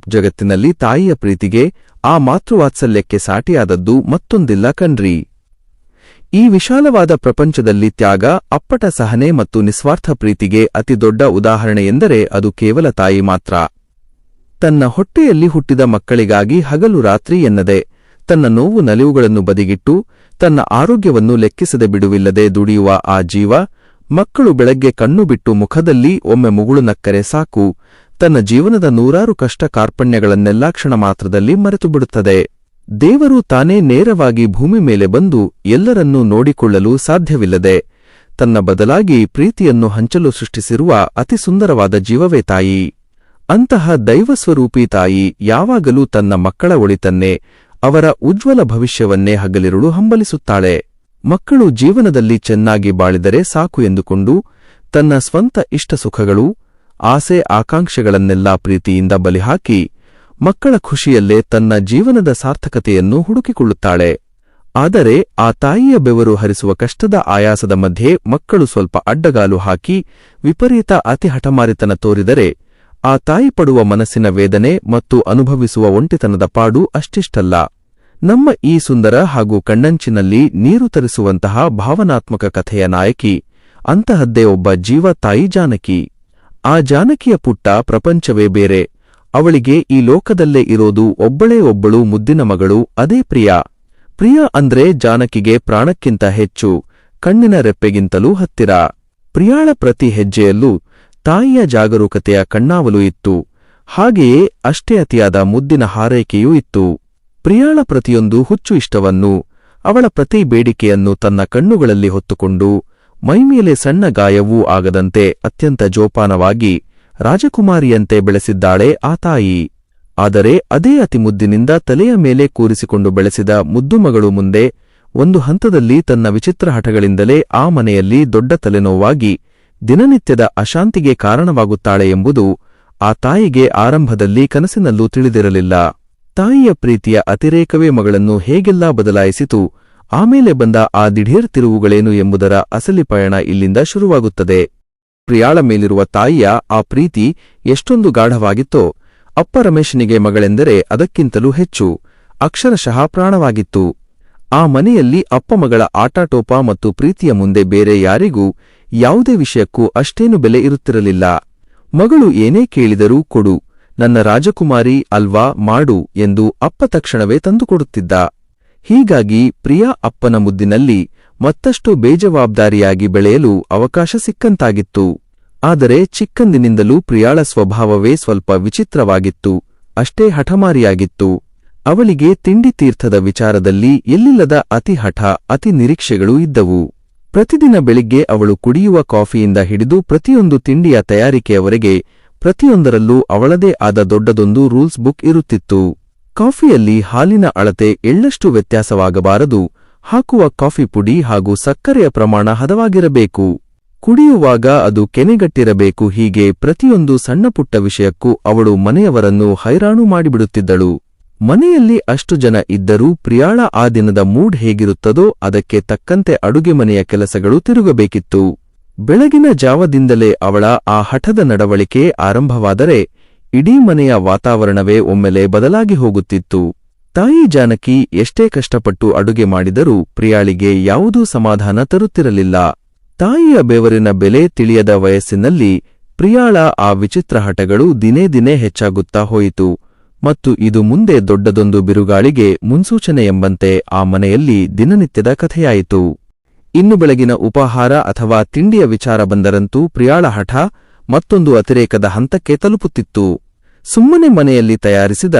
ಜಗತ್ತಿನಲ್ಲಿ ತಾಯಿಯ ಪ್ರೀತಿಗೆ, ಆ ಮಾತೃವಾತ್ಸಲ್ಯಕ್ಕೆ ಸಾಟಿಯಾದದ್ದು ಮತ್ತೊಂದಿಲ್ಲ ಕಣ್ರಿ. ಈ ವಿಶಾಲವಾದ ಪ್ರಪಂಚದಲ್ಲಿ ತ್ಯಾಗ, ಅಪ್ಪಟ ಸಹನೆ ಮತ್ತು ನಿಸ್ವಾರ್ಥ ಪ್ರೀತಿಗೆ ಅತಿದೊಡ್ಡ ಉದಾಹರಣೆಯೆಂದರೆ ಅದು ಕೇವಲ ತಾಯಿ ಮಾತ್ರ. ತನ್ನ ಹೊಟ್ಟೆಯಲ್ಲಿ ಹುಟ್ಟಿದ ಮಕ್ಕಳಿಗಾಗಿ ಹಗಲು ರಾತ್ರಿ ಎನ್ನದೆ, ತನ್ನ ನೋವು ನಲಿವುಗಳನ್ನು ಬದಿಗಿಟ್ಟು, ತನ್ನ ಆರೋಗ್ಯವನ್ನು ಲೆಕ್ಕಿಸದೆ ಬಿಡುವಿಲ್ಲದೆ ದುಡಿಯುವ ಆ ಜೀವ, ಮಕ್ಕಳು ಬೆಳಗ್ಗೆ ಕಣ್ಣು ಬಿಟ್ಟು ಮುಖದಲ್ಲಿ ಒಮ್ಮೆ ಮುಗುಳು ನಕ್ಕರೆ ಸಾಕು, ತನ್ನ ಜೀವನದ ನೂರಾರು ಕಷ್ಟ ಕಾರ್ಪಣ್ಯಗಳನ್ನೆಲ್ಲಾ ಕ್ಷಣ ಮಾತ್ರದಲ್ಲಿ ಮರೆತುಬಿಡುತ್ತದೆ. ದೇವರು ತಾನೇ ನೇರವಾಗಿ ಭೂಮಿ ಮೇಲೆ ಬಂದು ಎಲ್ಲರನ್ನೂ ನೋಡಿಕೊಳ್ಳಲು ಸಾಧ್ಯವಿಲ್ಲದೆ, ತನ್ನ ಬದಲಾಗಿ ಪ್ರೀತಿಯನ್ನು ಹಂಚಲು ಸೃಷ್ಟಿಸಿರುವ ಅತಿ ಸುಂದರವಾದ ಜೀವವೇ ತಾಯಿ. ಅಂತಹ ದೈವಸ್ವರೂಪಿ ತಾಯಿ ಯಾವಾಗಲೂ ತನ್ನ ಮಕ್ಕಳ ಒಳಿತನ್ನೇ, ಅವರ ಉಜ್ವಲ ಭವಿಷ್ಯವನ್ನೇ ಹಗಲಿರುಳು ಹಂಬಲಿಸುತ್ತಾಳೆ. ಮಕ್ಕಳು ಜೀವನದಲ್ಲಿ ಚೆನ್ನಾಗಿ ಬಾಳಿದರೆ ಸಾಕು ಎಂದುಕೊಂಡು ತನ್ನ ಸ್ವಂತ ಇಷ್ಟ ಸುಖಗಳು, ಆಸೆ ಆಕಾಂಕ್ಷೆಗಳನ್ನೆಲ್ಲಾ ಪ್ರೀತಿಯಿಂದ ಬಲಿಹಾಕಿ ಮಕ್ಕಳ ಖುಷಿಯಲ್ಲೇ ತನ್ನ ಜೀವನದ ಸಾರ್ಥಕತೆಯನ್ನು ಹುಡುಕಿಕೊಳ್ಳುತ್ತಾಳೆ. ಆದರೆ ಆ ತಾಯಿಯ ಬೆವರು ಹರಿಸುವ ಕಷ್ಟದ ಆಯಾಸದ ಮಧ್ಯೆ ಮಕ್ಕಳು ಸ್ವಲ್ಪ ಅಡ್ಡಗಾಲು ಹಾಕಿ ವಿಪರೀತ ಅತಿ ಹಠಮಾರಿತನ ತೋರಿದರೆ ಆ ತಾಯಿ ಪಡುವ ಮನಸ್ಸಿನ ವೇದನೆ ಮತ್ತು ಅನುಭವಿಸುವ ಒಂಟಿತನದ ಪಾಡು ಅಷ್ಟಿಷ್ಟಲ್ಲ. ನಮ್ಮ ಈ ಸುಂದರ ಹಾಗೂ ಕಣ್ಣಂಚಿನಲ್ಲಿ ನೀರು ತರಿಸುವಂತಹ ಭಾವನಾತ್ಮಕ ಕಥೆಯ ನಾಯಕಿ ಅಂತಹದ್ದೇ ಒಬ್ಬ ಜೀವ ತಾಯಿ ಜಾನಕಿ. ಆ ಜಾನಕಿಯ ಪುಟ್ಟ ಪ್ರಪಂಚವೇ ಬೇರೆ. ಅವಳಿಗೆ ಈ ಲೋಕದಲ್ಲೇ ಇರೋದು ಒಬ್ಬಳೇ ಒಬ್ಬಳು ಮುದ್ದಿನ ಮಗಳು, ಅದೇ ಪ್ರಿಯಾ. ಪ್ರಿಯಾ ಅಂದ್ರೆ ಜಾನಕಿಗೆ ಪ್ರಾಣಕ್ಕಿಂತ ಹೆಚ್ಚು, ಕಣ್ಣಿನ ರೆಪ್ಪೆಗಿಂತಲೂ ಹತ್ತಿರ. ಪ್ರಿಯಾಳ ಪ್ರತಿ ಹೆಜ್ಜೆಯಲ್ಲೂ ತಾಯಿಯ ಜಾಗರೂಕತೆಯ ಕಣ್ಣಾವಲು ಇತ್ತು. ಹಾಗೆಯೇ ಅಷ್ಟೇ ಅತಿಯಾದ ಮುದ್ದಿನ ಹಾರೈಕೆಯೂ ಇತ್ತು. ಪ್ರಿಯಾಳ ಪ್ರತಿಯೊಂದು ಹುಚ್ಚು ಇಷ್ಟವನ್ನೂ, ಅವಳ ಪ್ರತಿ ಬೇಡಿಕೆಯನ್ನು ತನ್ನ ಕಣ್ಣುಗಳಲ್ಲಿ ಹೊತ್ತುಕೊಂಡು, ಮೈಮೇಲೆ ಸಣ್ಣ ಗಾಯವೂ ಆಗದಂತೆ ಅತ್ಯಂತ ಜೋಪಾನವಾಗಿ ರಾಜಕುಮಾರಿಯಂತೆ ಬೆಳೆಸಿದ್ದಾಳೆ ಆ ತಾಯಿ. ಆದರೆ ಅದೇ ಅತಿ ಮುದ್ದಿನಿಂದ ತಲೆಯ ಮೇಲೆ ಕೂರಿಸಿಕೊಂಡು ಬೆಳೆಸಿದ ಮುದ್ದುಮಗಳು ಮುಂದೆ ಒಂದು ಹಂತದಲ್ಲಿ ತನ್ನ ವಿಚಿತ್ರ ಹಠಗಳಿಂದಲೇ ಆ ಮನೆಯಲ್ಲಿ ದೊಡ್ಡ ತಲೆನೋವಾಗಿ ದಿನನಿತ್ಯದ ಅಶಾಂತಿಗೆ ಕಾರಣವಾಗುತ್ತಾಳೆ ಎಂಬುದು ಆ ತಾಯಿಗೆ ಆರಂಭದಲ್ಲಿ ಕನಸಿನಲ್ಲೂ ತಿಳಿದಿರಲಿಲ್ಲ. ತಾಯಿಯ ಪ್ರೀತಿಯ ಅತಿರೇಕವೇ ಮಗಳನ್ನು ಹೇಗೆಲ್ಲಾ ಬದಲಾಯಿಸಿತು, ಆಮೇಲೆ ಬಂದ ಆ ದಿಢೀರ್ ತಿರುವುಗಳೇನು ಎಂಬುದರ ಅಸಲಿ ಪಯಣ ಇಲ್ಲಿಂದ ಶುರುವಾಗುತ್ತದೆ. ಪ್ರಿಯಾಳ ಮೇಲಿರುವ ತಾಯಿಯ ಆ ಪ್ರೀತಿ ಎಷ್ಟೊಂದು ಗಾಢವಾಗಿತ್ತೋ, ಅಪ್ಪ ರಮೇಶನಿಗೆ ಮಗಳೆಂದರೆ ಅದಕ್ಕಿಂತಲೂ ಹೆಚ್ಚು, ಅಕ್ಷರಶಃ ಪ್ರಾಣವಾಗಿತ್ತು. ಆ ಮನೆಯಲ್ಲಿ ಅಪ್ಪ ಮಗಳ ಆಟಾಟೋಪ ಮತ್ತು ಪ್ರೀತಿಯ ಮುಂದೆ ಬೇರೆ ಯಾರಿಗೂ ಯಾವುದೇ ವಿಷಯಕ್ಕೂ ಅಷ್ಟೇನು ಬೆಲೆ ಇರುತ್ತಿರಲಿಲ್ಲ. ಮಗಳು ಏನೇ ಕೇಳಿದರೂ ಕೊಡು, ನನ್ನ ರಾಜಕುಮಾರಿ ಅಲ್ವಾ, ಮಾಡು ಎಂದು ಅಪ್ಪ ತಕ್ಷಣವೇ ತಂದುಕೊಡುತ್ತಿದ್ದ. ಹೀಗಾಗಿ ಪ್ರಿಯಾ ಅಪ್ಪನ ಮುದ್ದಿನಲ್ಲಿ ಮತ್ತಷ್ಟು ಬೇಜವಾಬ್ದಾರಿಯಾಗಿ ಬೆಳೆಯಲು ಅವಕಾಶ ಸಿಕ್ಕಂತಾಗಿತ್ತು. ಆದರೆ ಚಿಕ್ಕಂದಿನಿಂದಲೂ ಪ್ರಿಯಾಳ ಸ್ವಭಾವವೇ ಸ್ವಲ್ಪ ವಿಚಿತ್ರವಾಗಿತ್ತು, ಅಷ್ಟೇ ಹಠಮಾರಿಯಾಗಿತ್ತು. ಅವಳಿಗೆ ತಿಂಡಿ ತೀರ್ಥದ ವಿಚಾರದಲ್ಲಿ ಎಲ್ಲಿಲ್ಲದ ಅತಿ ಹಠ, ಅತಿ ನಿರೀಕ್ಷೆಗಳೂ ಇದ್ದವು. ಪ್ರತಿದಿನ ಬೆಳಿಗ್ಗೆ ಅವಳು ಕುಡಿಯುವ ಕಾಫಿಯಿಂದ ಹಿಡಿದು ಪ್ರತಿಯೊಂದು ತಿಂಡಿಯ ತಯಾರಿಕೆಯವರೆಗೆ ಪ್ರತಿಯೊಂದರಲ್ಲೂ ಅವಳದೇ ಆದ ದೊಡ್ಡದೊಂದು ರೂಲ್ಸ್ ಬುಕ್ ಇರುತ್ತಿತ್ತು. ಕಾಫಿಯಲ್ಲಿ ಹಾಲಿನ ಅಳತೆ ಎಳ್ಳಷ್ಟು ವ್ಯತ್ಯಾಸವಾಗಬಾರದು, ಹಾಕುವ ಕಾಫಿ ಪುಡಿ ಹಾಗೂ ಸಕ್ಕರೆಯ ಪ್ರಮಾಣ ಹದವಾಗಿರಬೇಕು, ಕುಡಿಯುವಾಗ ಅದು ಕೆನೆಗಟ್ಟಿರಬೇಕು. ಹೀಗೆ ಪ್ರತಿಯೊಂದು ಸಣ್ಣಪುಟ್ಟ ವಿಷಯಕ್ಕೂ ಅವಳು ಮನೆಯವರನ್ನು ಹೈರಾಣು ಮಾಡಿಬಿಡುತ್ತಿದ್ದಳು. ಮನೆಯಲ್ಲಿ ಅಷ್ಟು ಜನ ಇದ್ದರೂ ಪ್ರಿಯಾಳ ಆ ದಿನದ ಮೂಡ್ ಹೇಗಿರುತ್ತದೋ ಅದಕ್ಕೆ ತಕ್ಕಂತೆ ಅಡುಗೆ ಮನೆಯ ಕೆಲಸಗಳು ತಿರುಗಬೇಕಿತ್ತು. ಬೆಳಗಿನ ಜಾವದಿಂದಲೇ ಅವಳ ಆ ಹಠದ ನಡವಳಿಕೆ ಆರಂಭವಾದರೆ ಇಡೀ ಮನೆಯ ವಾತಾವರಣವೇ ಒಮ್ಮೆಲೆ ಬದಲಾಗಿ ಹೋಗುತ್ತಿತ್ತು. ತಾಯಿ ಜಾನಕಿ ಎಷ್ಟೇ ಕಷ್ಟಪಟ್ಟು ಅಡುಗೆ ಮಾಡಿದರೂ ಪ್ರಿಯಾಳಿಗೆ ಯಾವುದೂ ಸಮಾಧಾನ ತರುತ್ತಿರಲಿಲ್ಲ. ತಾಯಿಯ ಬೆವರಿನ ಬೆಲೆ ತಿಳಿಯದ ವಯಸ್ಸಿನಲ್ಲಿ ಪ್ರಿಯಾಳ ಆ ವಿಚಿತ್ರ ಹಠಗಳು ದಿನೇ ದಿನೇ ಹೆಚ್ಚಾಗುತ್ತಾ ಹೋಯಿತು ಮತ್ತು ಇದು ಮುಂದೆ ದೊಡ್ಡದೊಂದು ಬಿರುಗಾಳಿಗೆ ಮುನ್ಸೂಚನೆ ಎಂಬಂತೆ ಆ ಮನೆಯಲ್ಲಿ ದಿನನಿತ್ಯದ ಕಥೆಯಾಯಿತು. ಇನ್ನು ಬೆಳಗಿನ ಉಪಹಾರ ಅಥವಾ ತಿಂಡಿಯ ವಿಚಾರ ಬಂದರಂತೂ ಪ್ರಿಯಾಳ ಹಠ ಮತ್ತೊಂದು ಅತಿರೇಕದ ಹಂತಕ್ಕೆ ತಲುಪುತ್ತಿತ್ತು. ಸುಮ್ಮನೆ ಮನೆಯಲ್ಲಿ ತಯಾರಿಸಿದ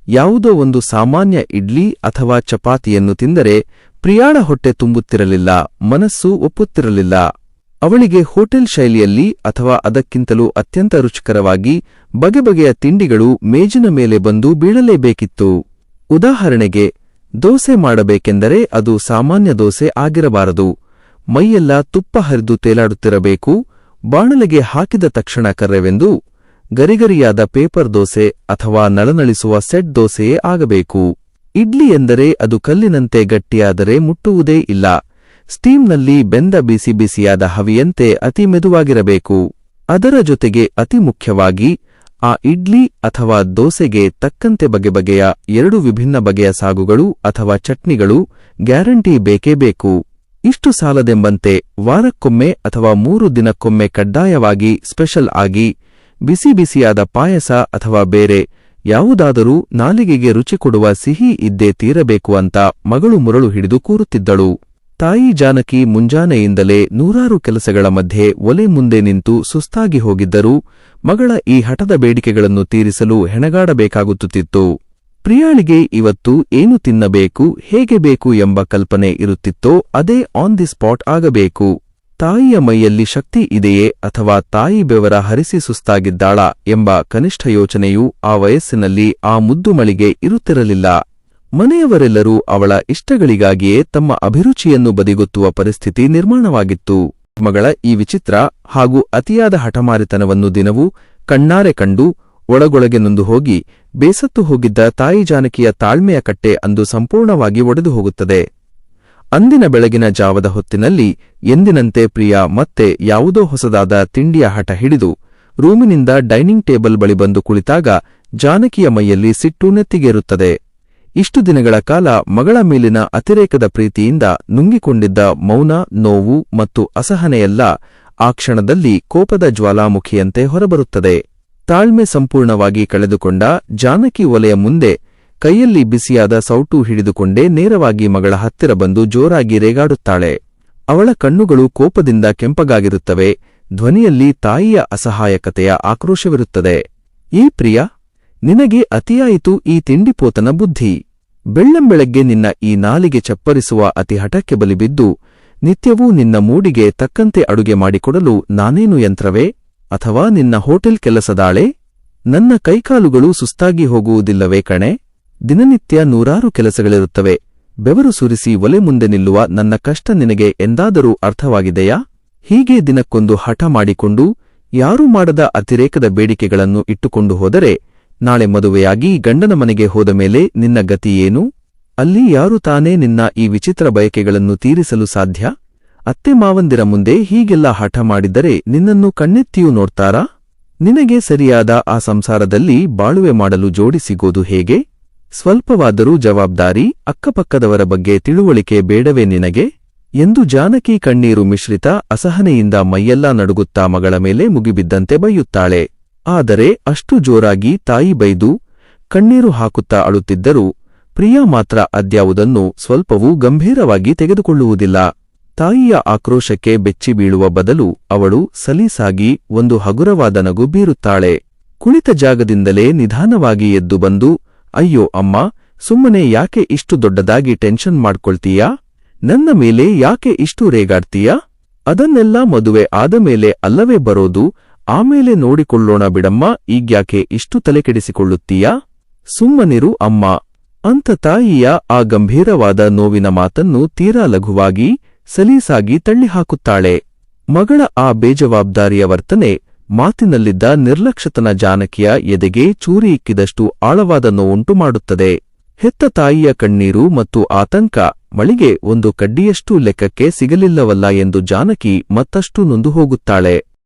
ಯಾವುದೋ ಒಂದು ಸಾಮಾನ್ಯ ಇಡ್ಲಿ ಅಥವಾ ಚಪಾತಿಯನ್ನು ತಿಂದರೆ ಪ್ರಿಯಾಳ ಹೊಟ್ಟೆ ತುಂಬುತ್ತಿರಲಿಲ್ಲ, ಮನಸ್ಸು ಒಪ್ಪುತ್ತಿರಲಿಲ್ಲ. ಅವಳಿಗೆ ಹೋಟೆಲ್ ಶೈಲಿಯಲ್ಲಿ ಅಥವಾ ಅದಕ್ಕಿಂತಲೂ ಅತ್ಯಂತ ರುಚಿಕರವಾಗಿ ಬಗೆ ಬಗೆಯ ತಿಂಡಿಗಳು ಮೇಜಿನ ಮೇಲೆ ಬಂದು ಬೀಳಲೇಬೇಕಿತ್ತು. ಉದಾಹರಣೆಗೆ, ದೋಸೆ ಮಾಡಬೇಕೆಂದರೆ ಅದು ಸಾಮಾನ್ಯ ದೋಸೆ ಆಗಿರಬಾರದು, ಮೈಯೆಲ್ಲ ತುಪ್ಪ ಹರಿದು ತೇಲಾಡುತ್ತಿರಬೇಕು, ಬಾಣಲೆಗೆ ಹಾಕಿದ ತಕ್ಷಣ ಕರ್ರೆವೆಂದು ಗರಿಗರಿಯಾದ ಪೇಪರ್ ದೋಸೆ ಅಥವಾ ನಳನಳಿಸುವ ಸೆಟ್ ದೋಸೆಯೇ ಆಗಬೇಕು. ಇಡ್ಲಿ ಎಂದರೆ ಅದು ಕಲ್ಲಿನಂತೆ ಗಟ್ಟಿಯಾದರೆ ಮುಟ್ಟುವುದೇ ಇಲ್ಲ, ಸ್ಟೀಮ್ನಲ್ಲಿ ಬೆಂದ ಬಿಸಿ ಬಿಸಿಯಾದ ಹವಿಯಂತೆ ಅತಿ ಮೆದುವಾಗಿರಬೇಕು. ಅದರ ಜೊತೆಗೆ ಅತಿ ಮುಖ್ಯವಾಗಿ ಆ ಇಡ್ಲಿ ಅಥವಾ ದೋಸೆಗೆ ತಕ್ಕಂತೆ ಬಗೆಬಗೆಯ 2 ವಿಭಿನ್ನ ಬಗೆಯ ಸಾಗುಗಳು ಅಥವಾ ಚಟ್ನಿಗಳು ಗ್ಯಾರಂಟಿ ಬೇಕೇ ಬೇಕು. ಇಷ್ಟು ಸಾಲದೆಂಬಂತೆ ವಾರಕ್ಕೊಮ್ಮೆ ಅಥವಾ 3 ದಿನಕ್ಕೊಮ್ಮೆ ಕಡ್ಡಾಯವಾಗಿ ಸ್ಪೆಷಲ್ ಆಗಿ ಬಿಸಿ ಬಿಸಿಯಾದ ಪಾಯಸ ಅಥವಾ ಬೇರೆ ಯಾವುದಾದರೂ ನಾಲಿಗೆಗೆ ರುಚಿ ಕೊಡುವ ಸಿಹಿ ಇದ್ದೇ ತೀರಬೇಕು ಅಂತ ಮಗಳು ಮುರಳು ಹಿಡಿದು ಕೂರುತ್ತಿದ್ದಳು. ತಾಯಿ ಜಾನಕಿ ಮುಂಜಾನೆಯಿಂದಲೇ ನೂರಾರು ಕೆಲಸಗಳ ಮಧ್ಯೆ ಒಲೆ ಮುಂದೆ ನಿಂತು ಸುಸ್ತಾಗಿ ಹೋಗಿದ್ದರೂ ಮಗಳ ಈ ಹಠದ ಬೇಡಿಕೆಗಳನ್ನು ತೀರಿಸಲು ಹೆಣಗಾಡಬೇಕಾಗುತ್ತಿತ್ತು. ಪ್ರಿಯಾಳಿಗೆ ಇವತ್ತು ಏನು ತಿನ್ನಬೇಕು, ಹೇಗೆ ಬೇಕು ಎಂಬ ಕಲ್ಪನೆ ಇರುತ್ತಿತ್ತೋ ಅದೇ ಆನ್ ದಿ ಸ್ಪಾಟ್ ಆಗಬೇಕು. ತಾಯಿಯ ಮೈಯಲ್ಲಿ ಶಕ್ತಿ ಇದೆಯೇ ಅಥವಾ ತಾಯಿ ಬೆವರ ಹರಿಸಿ ಸುಸ್ತಾಗಿದ್ದಾಳಾ ಎಂಬ ಕನಿಷ್ಠ ಯೋಚನೆಯೂ ಆ ವಯಸ್ಸಿನಲ್ಲಿ ಆ ಮುದ್ದು ಮಳಿಗೆ ಇರುತ್ತಿರಲಿಲ್ಲ. ಮನೆಯವರೆಲ್ಲರೂ ಅವಳ ಇಷ್ಟಗಳಿಗಾಗಿಯೇ ತಮ್ಮ ಅಭಿರುಚಿಯನ್ನು ಬದಿಗೊತ್ತುವ ಪರಿಸ್ಥಿತಿ ನಿರ್ಮಾಣವಾಗಿತ್ತು. ಮಗಳ ಈ ವಿಚಿತ್ರ ಹಾಗೂ ಅತಿಯಾದ ಹಠಮಾರಿತನವನ್ನು ದಿನವೂ ಕಣ್ಣಾರೆ ಕಂಡು ಒಳಗೊಳಗೆ ನೊಂದು ಹೋಗಿ ಬೇಸತ್ತು ಹೋಗಿದ್ದ ತಾಯಿ ಜಾನಕಿಯ ತಾಳ್ಮೆಯ ಕಟ್ಟೆ ಅಂದು ಸಂಪೂರ್ಣವಾಗಿ ಒಡೆದು ಹೋಗುತ್ತದೆ. ಅಂದಿನ ಬೆಳಗಿನ ಜಾವದ ಹೊತ್ತಿನಲ್ಲಿ ಎಂದಿನಂತೆ ಪ್ರಿಯಾ ಮತ್ತೆ ಯಾವುದೋ ಹೊಸದಾದ ತಿಂಡಿಯ ಹಠ ಹಿಡಿದು ರೂಮಿನಿಂದ ಡೈನಿಂಗ್ ಟೇಬಲ್ ಬಳಿ ಬಂದು ಕುಳಿತಾಗ ಜಾನಕಿಯ ಮೈಯಲ್ಲಿ ಸಿಟ್ಟು ನೆತ್ತಿಗೇರುತ್ತದೆ. ಇಷ್ಟು ದಿನಗಳ ಕಾಲ ಮಗಳ ಮೇಲಿನ ಅತಿರೇಕದ ಪ್ರೀತಿಯಿಂದ ನುಂಗಿಕೊಂಡಿದ್ದ ಮೌನ, ನೋವು ಮತ್ತು ಅಸಹನೆಯೆಲ್ಲ ಆ ಕ್ಷಣದಲ್ಲಿ ಕೋಪದ ಜ್ವಾಲಾಮುಖಿಯಂತೆ ಹೊರಬರುತ್ತದೆ. ತಾಳ್ಮೆ ಸಂಪೂರ್ಣವಾಗಿ ಕಳೆದುಕೊಂಡ ಜಾನಕಿ ಒಲೆಯ ಮುಂದೆ ಕೈಯಲ್ಲಿ ಬಿಸಿಯಾದ ಸೌಟು ಹಿಡಿದುಕೊಂಡೇ ನೇರವಾಗಿ ಮಗಳ ಹತ್ತಿರ ಬಂದು ಜೋರಾಗಿ ರೇಗಾಡುತ್ತಾಳೆ. ಅವಳ ಕಣ್ಣುಗಳು ಕೋಪದಿಂದ ಕೆಂಪಗಾಗಿರುತ್ತವೆ. ಧ್ವನಿಯಲ್ಲಿ ತಾಯಿಯ ಅಸಹಾಯಕತೆಯ ಆಕ್ರೋಶವಿರುತ್ತದೆ. ಈ ಪ್ರಿಯಾ, ನಿನಗೆ ಅತಿಯಾಯಿತು ಈ ತಿಂಡಿಪೋತನ ಬುದ್ಧಿ. ಬೆಳ್ಳಂಬೆಳಗ್ಗೆ ನಿನ್ನ ಈ ನಾಲಿಗೆ ಚಪ್ಪರಿಸುವ ಅತಿ ಹಠಕ್ಕೆ ಬಲಿಬಿದ್ದು ನಿತ್ಯವೂ ನಿನ್ನ ಮೂಡಿಗೆ ತಕ್ಕಂತೆ ಅಡುಗೆ ಮಾಡಿಕೊಡಲು ನಾನೇನು ಯಂತ್ರವೇ ಅಥವಾ ನಿನ್ನ ಹೋಟೆಲ್ ಕೆಲಸದಾಳೆ? ನನ್ನ ಕೈಕಾಲುಗಳು ಸುಸ್ತಾಗಿ ಹೋಗುವುದಿಲ್ಲವೇ ಕಣೆ? ದಿನನಿತ್ಯ ನೂರಾರು ಕೆಲಸಗಳಿರುತ್ತವೆ. ಬೆವರು ಸುರಿಸಿ ಒಲೆ ಮುಂದೆ ನಿಲ್ಲುವ ನನ್ನ ಕಷ್ಟ ನಿನಗೆ ಎಂದಾದರೂ ಅರ್ಥವಾಗಿದೆಯಾ? ಹೀಗೆ ದಿನಕ್ಕೊಂದು ಹಠ ಮಾಡಿಕೊಂಡು ಯಾರೂ ಮಾಡದ ಅತಿರೇಕದ ಬೇಡಿಕೆಗಳನ್ನು ಇಟ್ಟುಕೊಂಡು ಹೋದರೆ ನಾಳೆ ಮದುವೆಯಾಗಿ ಗಂಡನ ಮನೆಗೆ ಹೋದ ಮೇಲೆ ನಿನ್ನ ಗತಿಯೇನು? ಅಲ್ಲಿ ಯಾರು ತಾನೇ ನಿನ್ನ ಈ ವಿಚಿತ್ರ ಬಯಕೆಗಳನ್ನು ತೀರಿಸಲು ಸಾಧ್ಯ? ಅತ್ತೆ ಮಾವಂದಿರ ಮುಂದೆ ಹೀಗೆಲ್ಲ ಹಠ ಮಾಡಿದ್ದರೆ ನಿನ್ನನ್ನು ಕಣ್ಣೆತ್ತಿಯೂ ನೋಡ್ತಾರಾ? ನಿನಗೆ ಸರಿಯಾದ ಆ ಸಂಸಾರದಲ್ಲಿ ಬಾಳುವೆ ಮಾಡಲು ಜೋಡಿ ಸಿಗೋದು ಹೇಗೆ? ಸ್ವಲ್ಪವಾದರೂ ಜವಾಬ್ದಾರಿ, ಅಕ್ಕಪಕ್ಕದವರ ಬಗ್ಗೆ ತಿಳುವಳಿಕೆ ಬೇಡವೇ ನಿನಗೆ? ಎಂದು ಜಾನಕಿ ಕಣ್ಣೀರು ಮಿಶ್ರಿತ ಅಸಹನೆಯಿಂದ ಮೈಯೆಲ್ಲಾ ನಡುಗುತ್ತಾ ಮಗಳ ಮೇಲೆ ಮುಗಿಬಿದ್ದಂತೆ ಬೈಯುತ್ತಾಳೆ. ಆದರೆ ಅಷ್ಟು ಜೋರಾಗಿ ತಾಯಿ ಬೈದು ಕಣ್ಣೀರು ಹಾಕುತ್ತಾ ಅಳುತ್ತಿದ್ದರೂ ಪ್ರಿಯಾ ಮಾತ್ರ ಅದ್ಯಾವುದನ್ನು ಸ್ವಲ್ಪವೂ ಗಂಭೀರವಾಗಿ ತೆಗೆದುಕೊಳ್ಳುವುದಿಲ್ಲ. ತಾಯಿಯ ಆಕ್ರೋಶಕ್ಕೆ ಬೆಚ್ಚಿ ಬೀಳುವ ಬದಲು ಅವಳು ಸಲೀಸಾಗಿ ಒಂದು ಹಗುರವಾದ ನಗು ಬೀರುತ್ತಾಳೆ. ಕುಳಿತ ಜಾಗದಿಂದಲೇ ನಿಧಾನವಾಗಿ ಎದ್ದು ಬಂದು, ಅಯ್ಯೋ ಅಮ್ಮ, ಸುಮ್ಮನೆ ಯಾಕೆ ಇಷ್ಟು ದೊಡ್ಡದಾಗಿ ಟೆನ್ಷನ್ ಮಾಡ್ಕೊಳ್ತೀಯಾ? ನನ್ನ ಮೇಲೆ ಯಾಕೆ ಇಷ್ಟು ರೇಗಾಡ್ತೀಯಾ? ಅದನ್ನೆಲ್ಲ ಮದುವೆ ಆದ ಮೇಲೆ ಅಲ್ಲವೇ ಬರೋದು, ಆಮೇಲೆ ನೋಡಿಕೊಳ್ಳೋಣ ಬಿಡಮ್ಮ, ಈಗ್ಯಾಕೆ ಇಷ್ಟು ತಲೆಕೆಡಿಸಿಕೊಳ್ಳುತ್ತೀಯಾ? ಸುಮ್ಮನಿರು ಅಮ್ಮ ಅಂತ ತಾಯಿಯ ಆ ಗಂಭೀರವಾದ ನೋವಿನ ಮಾತನ್ನು ತೀರಾ ಲಘುವಾಗಿ ಸಲೀಸಾಗಿ ತಳ್ಳಿಹಾಕುತ್ತಾಳೆ. ಮಗಳ ಆ ಬೇಜವಾಬ್ದಾರಿಯ ವರ್ತನೆ, ಮಾತಿನಲ್ಲಿದ್ದ ನಿರ್ಲಕ್ಷ್ಯತನ ಜಾನಕಿಯ ಎದೆಗೆ ಚೂರಿ ಇಕ್ಕಿದಷ್ಟು ಆಳವಾದ ನೋವುಂಟು ಮಾಡುತ್ತದೆ. ಹೆತ್ತ ತಾಯಿಯ ಕಣ್ಣೀರು ಮತ್ತು ಆತಂಕ ಮಳಿಗೆ ಒಂದು ಕಡ್ಡಿಯಷ್ಟೂ ಲೆಕ್ಕಕ್ಕೆ ಸಿಗಲಿಲ್ಲವಲ್ಲ ಎಂದು ಜಾನಕಿ ಮತ್ತಷ್ಟು ನೊಂದು ಹೋಗುತ್ತಾಳೆ.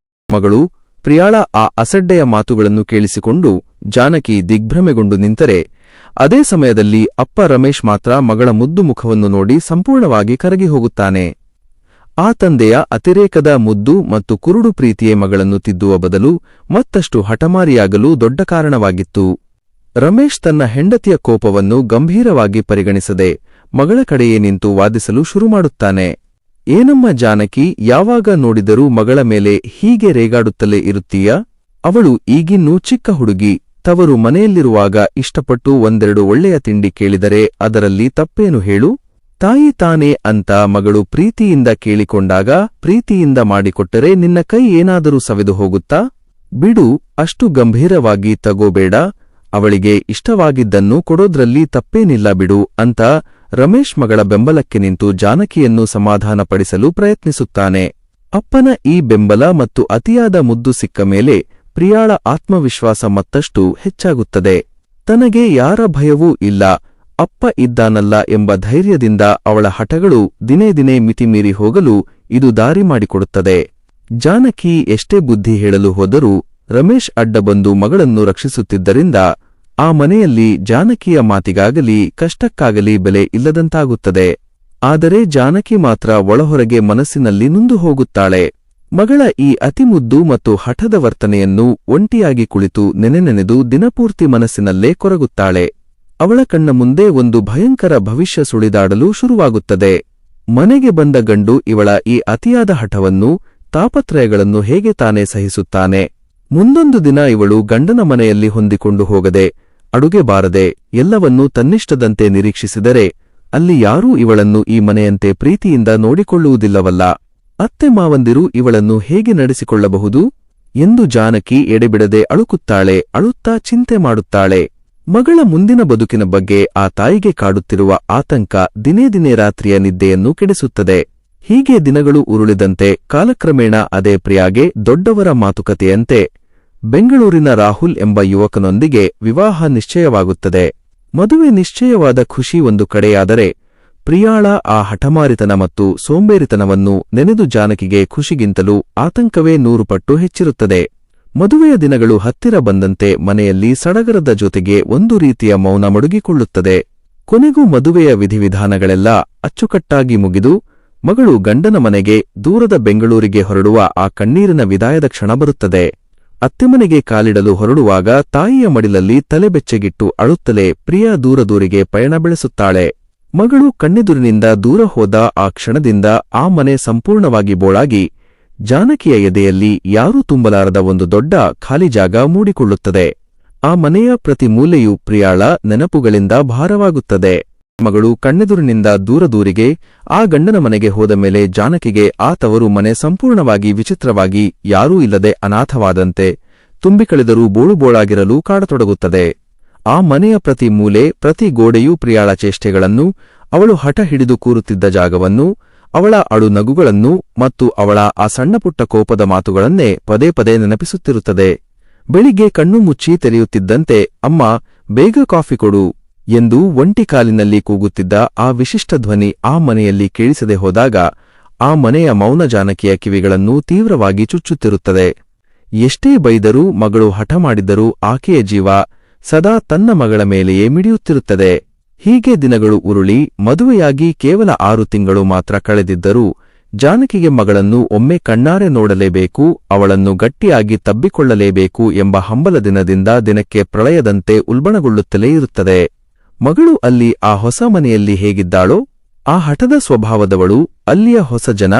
ಮಗಳು ಪ್ರಿಯಾಳ ಆ ಅಸಡ್ಡೆಯ ಮಾತುಗಳನ್ನು ಕೇಳಿಸಿಕೊಂಡು ಜಾನಕಿ ದಿಗ್ಭ್ರಮೆಗೊಂಡು ನಿಂತರೆ, ಅದೇ ಸಮಯದಲ್ಲಿ ಅಪ್ಪ ರಮೇಶ್ ಮಾತ್ರ ಮಗಳ ಮುದ್ದು ಮುಖವನ್ನು ನೋಡಿ ಸಂಪೂರ್ಣವಾಗಿ ಕರಗಿ ಹೋಗುತ್ತಾನೆ. ಆ ತಂದೆಯ ಅತಿರೇಕದ ಮುದ್ದು ಮತ್ತು ಕುರುಡು ಪ್ರೀತಿಯೇ ಮಗಳನ್ನು ತಿದ್ದುವ ಬದಲು ಮತ್ತಷ್ಟು ಹಠಮಾರಿಯಾಗಲು ದೊಡ್ಡ ಕಾರಣವಾಗಿತ್ತು. ರಮೇಶ್ ತನ್ನ ಹೆಂಡತಿಯ ಕೋಪವನ್ನು ಗಂಭೀರವಾಗಿ ಪರಿಗಣಿಸದೆ ಮಗಳ ಕಡೆಯೇ ನಿಂತು ವಾದಿಸಲು ಶುರುಮಾಡುತ್ತಾನೆ. ಏನಮ್ಮ ಜಾನಕಿ, ಯಾವಾಗ ನೋಡಿದರೂ ಮಗಳ ಮೇಲೆ ಹೀಗೆ ರೇಗಾಡುತ್ತಲೇ ಇರುತ್ತೀಯಾ? ಅವಳು ಈಗಿನ್ನೂ ಚಿಕ್ಕ ಹುಡುಗಿ. ತವರು ಮನೆಯಲ್ಲಿರುವಾಗ ಇಷ್ಟಪಟ್ಟು ಒಂದೆರಡು ಒಳ್ಳೆಯ ತಿಂಡಿ ಕೇಳಿದರೆ ಅದರಲ್ಲಿ ತಪ್ಪೇನು ಹೇಳು? ತಾಯಿ ತಾನೇ ಅಂತ ಮಗಳು ಪ್ರೀತಿಯಿಂದ ಕೇಳಿಕೊಂಡಾಗ ಪ್ರೀತಿಯಿಂದ ಮಾಡಿಕೊಟ್ಟರೆ ನಿನ್ನ ಕೈ ಏನಾದರೂ ಸವೆದು ಹೋಗುತ್ತಾ? ಬಿಡು, ಅಷ್ಟು ಗಂಭೀರವಾಗಿ ತಗೋಬೇಡ. ಅವಳಿಗೆ ಇಷ್ಟವಾಗಿದ್ದನ್ನು ಕೊಡೋದ್ರಲ್ಲಿ ತಪ್ಪೇನಿಲ್ಲ ಬಿಡು ಅಂತ ರಮೇಶ್ ಮಗಳ ಬೆಂಬಲಕ್ಕೆ ನಿಂತು ಜಾನಕಿಯನ್ನು ಸಮಾಧಾನಪಡಿಸಲು ಪ್ರಯತ್ನಿಸುತ್ತಾನೆ. ಅಪ್ಪನ ಈ ಬೆಂಬಲ ಮತ್ತು ಅತಿಯಾದ ಮುದ್ದು ಸಿಕ್ಕ ಮೇಲೆ ಪ್ರಿಯಾಳ ಆತ್ಮವಿಶ್ವಾಸ ಮತ್ತಷ್ಟು ಹೆಚ್ಚಾಗುತ್ತದೆ. ತನಗೆ ಯಾರ ಭಯವೂ ಇಲ್ಲ, ಅಪ್ಪ ಇದ್ದಾನಲ್ಲ ಎಂಬ ಧೈರ್ಯದಿಂದ ಅವಳ ಹಠಗಳು ದಿನೇ ದಿನೇ ಮಿತಿಮೀರಿ ಹೋಗಲು ಇದು ದಾರಿ ಮಾಡಿಕೊಡುತ್ತದೆ. ಜಾನಕಿ ಎಷ್ಟೇ ಬುದ್ಧಿ ಹೇಳಲು ಹೋದರೂ ರಮೇಶ್ ಅಡ್ಡ ಬಂದು ಮಗಳನ್ನು ರಕ್ಷಿಸುತ್ತಿದ್ದರಿಂದ ಆ ಮನೆಯಲ್ಲಿ ಜಾನಕಿಯ ಮಾತಿಗಾಗಲಿ ಕಷ್ಟಕ್ಕಾಗಲಿ ಬೆಲೆ ಇಲ್ಲದಂತಾಗುತ್ತದೆ. ಆದರೆ ಜಾನಕಿ ಮಾತ್ರ ಒಳಹೊರಗೆ ಮನಸ್ಸಿನಲ್ಲಿ ನೊಂದು ಹೋಗುತ್ತಾಳೆ. ಮಗಳ ಈ ಅತಿಮುದ್ದು ಮತ್ತು ಹಠದ ವರ್ತನೆಯನ್ನು ಒಂಟಿಯಾಗಿ ಕುಳಿತು ನೆನೆದು ದಿನಪೂರ್ತಿ ಮನಸ್ಸಿನಲ್ಲೇ ಕೊರಗುತ್ತಾಳೆ. ಅವಳ ಕಣ್ಣ ಮುಂದೆ ಒಂದು ಭಯಂಕರ ಭವಿಷ್ಯ ಸುಳಿದಾಡಲು ಶುರುವಾಗುತ್ತದೆ. ಮನೆಗೆ ಬಂದ ಗಂಡು ಇವಳ ಈ ಅತಿಯಾದ ಹಠವನ್ನು, ತಾಪತ್ರಯಗಳನ್ನು ಹೇಗೆ ತಾನೇ ಸಹಿಸುತ್ತಾನೆ? ಮುಂದೊಂದು ದಿನ ಇವಳು ಗಂಡನ ಮನೆಯಲ್ಲಿ ಹೊಂದಿಕೊಂಡು ಹೋಗದೆ, ಅಡುಗೆ ಬಾರದೆ, ಎಲ್ಲವನ್ನೂ ತನ್ನಿಷ್ಟದಂತೆ ನಿರೀಕ್ಷಿಸಿದರೆ ಅಲ್ಲಿ ಯಾರೂ ಇವಳನ್ನು ಈ ಮನೆಯಂತೆ ಪ್ರೀತಿಯಿಂದ ನೋಡಿಕೊಳ್ಳುವುದಿಲ್ಲವಲ್ಲ. ಅತ್ತೆ ಮಾವಂದಿರು ಇವಳನ್ನು ಹೇಗೆ ನಡೆಸಿಕೊಳ್ಳಬಹುದು ಎಂದು ಜಾನಕಿ ಎಡೆಬಿಡದೆ ಅಳುಕುತ್ತಾಳೆ. ಅಳುತ್ತಾ ಚಿಂತೆ ಮಾಡುತ್ತಾಳೆ. ಮಗಳ ಮುಂದಿನ ಬದುಕಿನ ಬಗ್ಗೆ ಆ ತಾಯಿಗೆ ಕಾಡುತ್ತಿರುವ ಆತಂಕ ದಿನೇ ರಾತ್ರಿಯ ನಿದ್ದೆಯನ್ನು ಕೆಡಿಸುತ್ತದೆ. ಹೀಗೆ ದಿನಗಳು ಉರುಳಿದಂತೆ ಕಾಲಕ್ರಮೇಣ ಅದೇ ಪ್ರಿಯಾಗೆ ದೊಡ್ಡವರ ಮಾತುಕತೆಯಂತೆ ಬೆಂಗಳೂರಿನ ರಾಹುಲ್ ಎಂಬ ಯುವಕನೊಂದಿಗೆ ವಿವಾಹ ನಿಶ್ಚಯವಾಗುತ್ತದೆ. ಮದುವೆ ನಿಶ್ಚಯವಾದ ಖುಷಿ ಒಂದು ಕಡೆಯಾದರೆ, ಪ್ರಿಯಾಳ ಆ ಹಠಮಾರಿತನ ಮತ್ತು ಸೋಂಬೇರಿತನವನ್ನು ನೆನೆದು ಜಾನಕಿಗೆ ಖುಷಿಗಿಂತಲೂ ಆತಂಕವೇ 100 ಪಟ್ಟು ಹೆಚ್ಚಿರುತ್ತದೆ. ಮದುವೆಯ ದಿನಗಳು ಹತ್ತಿರ ಬಂದಂತೆ ಮನೆಯಲ್ಲಿ ಸಡಗರದ ಜೊತೆಗೆ ಒಂದು ರೀತಿಯ ಮೌನ ಮಡುಗಿಕೊಳ್ಳುತ್ತದೆ. ಕೊನೆಗೂ ಮದುವೆಯ ವಿಧಿವಿಧಾನಗಳೆಲ್ಲ ಅಚ್ಚುಕಟ್ಟಾಗಿ ಮುಗಿದು ಮಗಳು ಗಂಡನ ಮನೆಗೆ ದೂರದ ಬೆಂಗಳೂರಿಗೆ ಹೊರಡುವ ಆ ಕಣ್ಣೀರಿನ ವಿದಾಯದ ಕ್ಷಣ ಬರುತ್ತದೆ. ಅತ್ತೆಮನೆಗೆ ಕಾಲಿಡಲು ಹೊರಡುವಾಗ ತಾಯಿಯ ಮಡಿಲಲ್ಲಿ ತಲೆ ಬೆಚ್ಚಗಿಟ್ಟು ಅಳುತ್ತಲೇ ಪ್ರಿಯಾ ದೂರದೂರಿಗೆ ಪಯಣ ಬೆಳೆಸುತ್ತಾಳೆ. ಮಗಳು ಕಣ್ಣೆದುರಿನಿಂದ ದೂರ ಹೋದ ಆ ಕ್ಷಣದಿಂದ ಆ ಮನೆ ಸಂಪೂರ್ಣವಾಗಿ ಬೋಳಾಗಿ ಜಾನಕಿಯ ಎದೆಯಲ್ಲಿ ಯಾರೂ ತುಂಬಲಾರದ ಒಂದು ದೊಡ್ಡ ಖಾಲಿ ಜಾಗ ಮೂಡಿಕೊಳ್ಳುತ್ತದೆ. ಆ ಮನೆಯ ಪ್ರತಿ ಮೂಲೆಯೂ ಪ್ರಿಯಾಳ ನೆನಪುಗಳಿಂದ ಭಾರವಾಗುತ್ತದೆ. ಮಗಳು ಕಣ್ಣೆದುರಿನಿಂದ ದೂರದೂರಿಗೆ ಆ ಗಂಡನ ಮನೆಗೆ ಹೋದ ಮೇಲೆ ಜಾನಕಿಗೆ ಆ ತವರು ಮನೆ ಸಂಪೂರ್ಣವಾಗಿ ವಿಚಿತ್ರವಾಗಿ ಯಾರೂ ಇಲ್ಲದೆ ಅನಾಥವಾದಂತೆ ತುಂಬಿಕಳೆದರೂ ಬೋಳುಬೋಳಾಗಿರಲು ಕಾಡತೊಡಗುತ್ತದೆ. ಆ ಮನೆಯ ಪ್ರತಿ ಮೂಲೆ ಪ್ರತಿ ಗೋಡೆಯೂ ಪ್ರಿಯಾಳ ಚೇಷ್ಟೆಗಳನ್ನು, ಅವಳು ಹಠ ಹಿಡಿದು ಕೂರುತ್ತಿದ್ದ ಜಾಗವನ್ನು, ಅವಳ ಅಳು ನಗುಗಳನ್ನು ಮತ್ತು ಅವಳ ಆ ಸಣ್ಣಪುಟ್ಟ ಕೋಪದ ಮಾತುಗಳನ್ನೇ ಪದೇ ಪದೇ ನೆನಪಿಸುತ್ತಿರುತ್ತದೆ. ಬೆಳಿಗ್ಗೆ ಕಣ್ಣು ಮುಚ್ಚಿ ತೆರೆಯುತ್ತಿದ್ದಂತೆ ಅಮ್ಮ ಬೇಗ ಕಾಫಿ ಕೊಡು ಎಂದು ಒಂಟಿ ಕಾಲಿನಲ್ಲಿ ಕೂಗುತ್ತಿದ್ದ ಆ ವಿಶಿಷ್ಟ ಧ್ವನಿ ಆ ಮನೆಯಲ್ಲಿ ಕೇಳಿಸದೆ ಹೋದಾಗ ಆ ಮನೆಯ ಮೌನ ಜಾನಕಿಯ ಕಿವಿಗಳನ್ನು ತೀವ್ರವಾಗಿ ಚುಚ್ಚುತ್ತಿರುತ್ತದೆ. ಎಷ್ಟೇ ಬೈದರೂ ಮಗಳು ಹಠ ಮಾಡಿದ್ದರೂ ಆಕೆಯ ಜೀವ ಸದಾ ತನ್ನ ಮಗಳ ಮೇಲೆಯೇ ಮಿಡಿಯುತ್ತಿರುತ್ತದೆ. ಹೀಗೆ ದಿನಗಳು ಉರುಳಿ ಮದುವೆಯಾಗಿ ಕೇವಲ 6 ತಿಂಗಳು ಮಾತ್ರ ಕಳೆದಿದ್ದರೂ ಜಾನಕಿಗೆ ಮಗಳನ್ನು ಒಮ್ಮೆ ಕಣ್ಣಾರೆ ನೋಡಲೇಬೇಕು, ಅವಳನ್ನು ಗಟ್ಟಿಯಾಗಿ ತಬ್ಬಿಕೊಳ್ಳಲೇಬೇಕು ಎಂಬ ಹಂಬಲ ದಿನಕ್ಕೆ ಪ್ರಳಯದಂತೆ ಉಲ್ಬಣಗೊಳ್ಳುತ್ತಲೇ ಇರುತ್ತದೆ. ಮಗಳು ಅಲ್ಲಿ ಆ ಹೊಸ ಮನೆಯಲ್ಲಿ ಹೇಗಿದ್ದಾಳೋ, ಆ ಹಠದ ಸ್ವಭಾವದವಳು ಅಲ್ಲಿಯ ಹೊಸ ಜನ,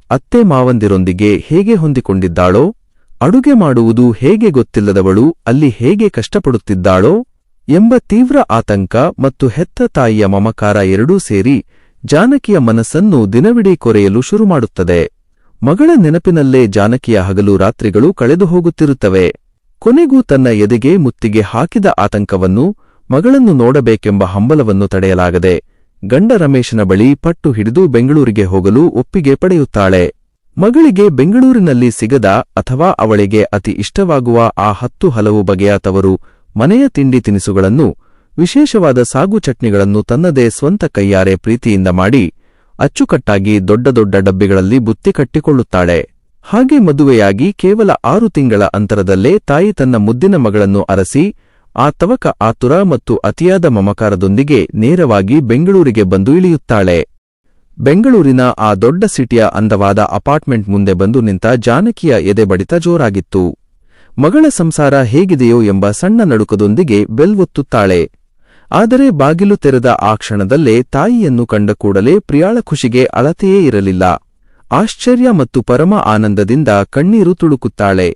ಅತ್ತೆ ಮಾವಂದಿರೊಂದಿಗೆ ಹೇಗೆ ಹೊಂದಿಕೊಂಡಿದ್ದಾಳೋ, ಅಡುಗೆ ಮಾಡುವುದು ಹೇಗೆ ಗೊತ್ತಿಲ್ಲದವಳು ಅಲ್ಲಿ ಹೇಗೆ ಕಷ್ಟಪಡುತ್ತಿದ್ದಾಳೋ ಎಂಬ ತೀವ್ರ ಆತಂಕ ಮತ್ತು ಹೆತ್ತ ತಾಯಿಯ ಮಮಕಾರ ಎರಡೂ ಸೇರಿ ಜಾನಕಿಯ ಮನಸ್ಸನ್ನು ದಿನವಿಡೀ ಕೊರೆಯಲು ಶುರುಮಾಡುತ್ತದೆ. ಮಗಳ ನೆನಪಿನಲ್ಲೇ ಜಾನಕಿಯ ಹಗಲು ರಾತ್ರಿಗಳು ಕಳೆದು ಹೋಗುತ್ತಿರುತ್ತವೆ. ಕೊನೆಗೂ ತನ್ನ ಎದೆಗೆ ಮುತ್ತಿಗೆ ಹಾಕಿದ ಆತಂಕವನ್ನು, ಮಗಳನ್ನು ನೋಡಬೇಕೆಂಬ ಹಂಬಲವನ್ನು ತಡೆಯಲಾಗದೆ ಗಂಡ ರಮೇಶನ ಬಳಿ ಪಟ್ಟು ಹಿಡಿದು ಬೆಂಗಳೂರಿಗೆ ಹೋಗಲು ಒಪ್ಪಿಗೆ ಪಡೆಯುತ್ತಾಳೆ. ಮಗಳಿಗೆ ಬೆಂಗಳೂರಿನಲ್ಲಿ ಸಿಗದ ಅಥವಾ ಅವಳಿಗೆ ಅತಿ ಇಷ್ಟವಾಗುವ ಆ 10 ಹಲವು ಬಗೆಯ ತವರು ಮನೆಯ ತಿಂಡಿ ತಿನಿಸುಗಳನ್ನು, ವಿಶೇಷವಾದ ಸಾಗು ಚಟ್ನಿಗಳನ್ನು ತನ್ನದೇ ಸ್ವಂತ ಕೈಯಾರೆ ಪ್ರೀತಿಯಿಂದ ಮಾಡಿ ಅಚ್ಚುಕಟ್ಟಾಗಿ ದೊಡ್ಡ ದೊಡ್ಡ ಡಬ್ಬಿಗಳಲ್ಲಿ ಬುತ್ತಿ ಕಟ್ಟಿಕೊಳ್ಳುತ್ತಾಳೆ. ಹಾಗೆ ಮದುವೆಯಾಗಿ ಕೇವಲ 6 ತಿಂಗಳ ಅಂತರದಲ್ಲೇ ತಾಯಿ ತನ್ನ ಮುದ್ದಿನ ಮಗಳನ್ನು ಅರಸಿ ಆ ತವಕ ಆತುರ ಮತ್ತು ಅತಿಯಾದ ಮಮಕಾರದೊಂದಿಗೆ ನೇರವಾಗಿ ಬೆಂಗಳೂರಿಗೆ ಬಂದು ಇಳಿಯುತ್ತಾಳೆ. ಬೆಂಗಳೂರಿನ ಆ ದೊಡ್ಡ ಸಿಟಿಯ ಅಂದವಾದ ಅಪಾರ್ಟ್ಮೆಂಟ್ ಮುಂದೆ ಬಂದು ನಿಂತ ಜಾನಕಿಯ ಎದೆ ಬಡಿತ ಜೋರಾಗಿತ್ತು. ಮಗಳ ಸಂಸಾರ ಹೇಗಿದೆಯೋ ಎಂಬ ಸಣ್ಣ ನಡುಕದೊಂದಿಗೆ ಬೆಲ್ ಒತ್ತುತ್ತಾಳೆ. ಆದರೆ ಬಾಗಿಲು ತೆರೆದ ಆ ಕ್ಷಣದಲ್ಲೇ ತಾಯಿಯನ್ನು ಕಂಡ ಕೂಡಲೇ ಪ್ರಿಯಾಳ ಖುಷಿಗೆ ಅಳತೆಯೇ ಇರಲಿಲ್ಲ. ಆಶ್ಚರ್ಯ ಮತ್ತು ಪರಮ ಆನಂದದಿಂದ ಕಣ್ಣೀರು ತುಳುಕುತ್ತಾಳೆ.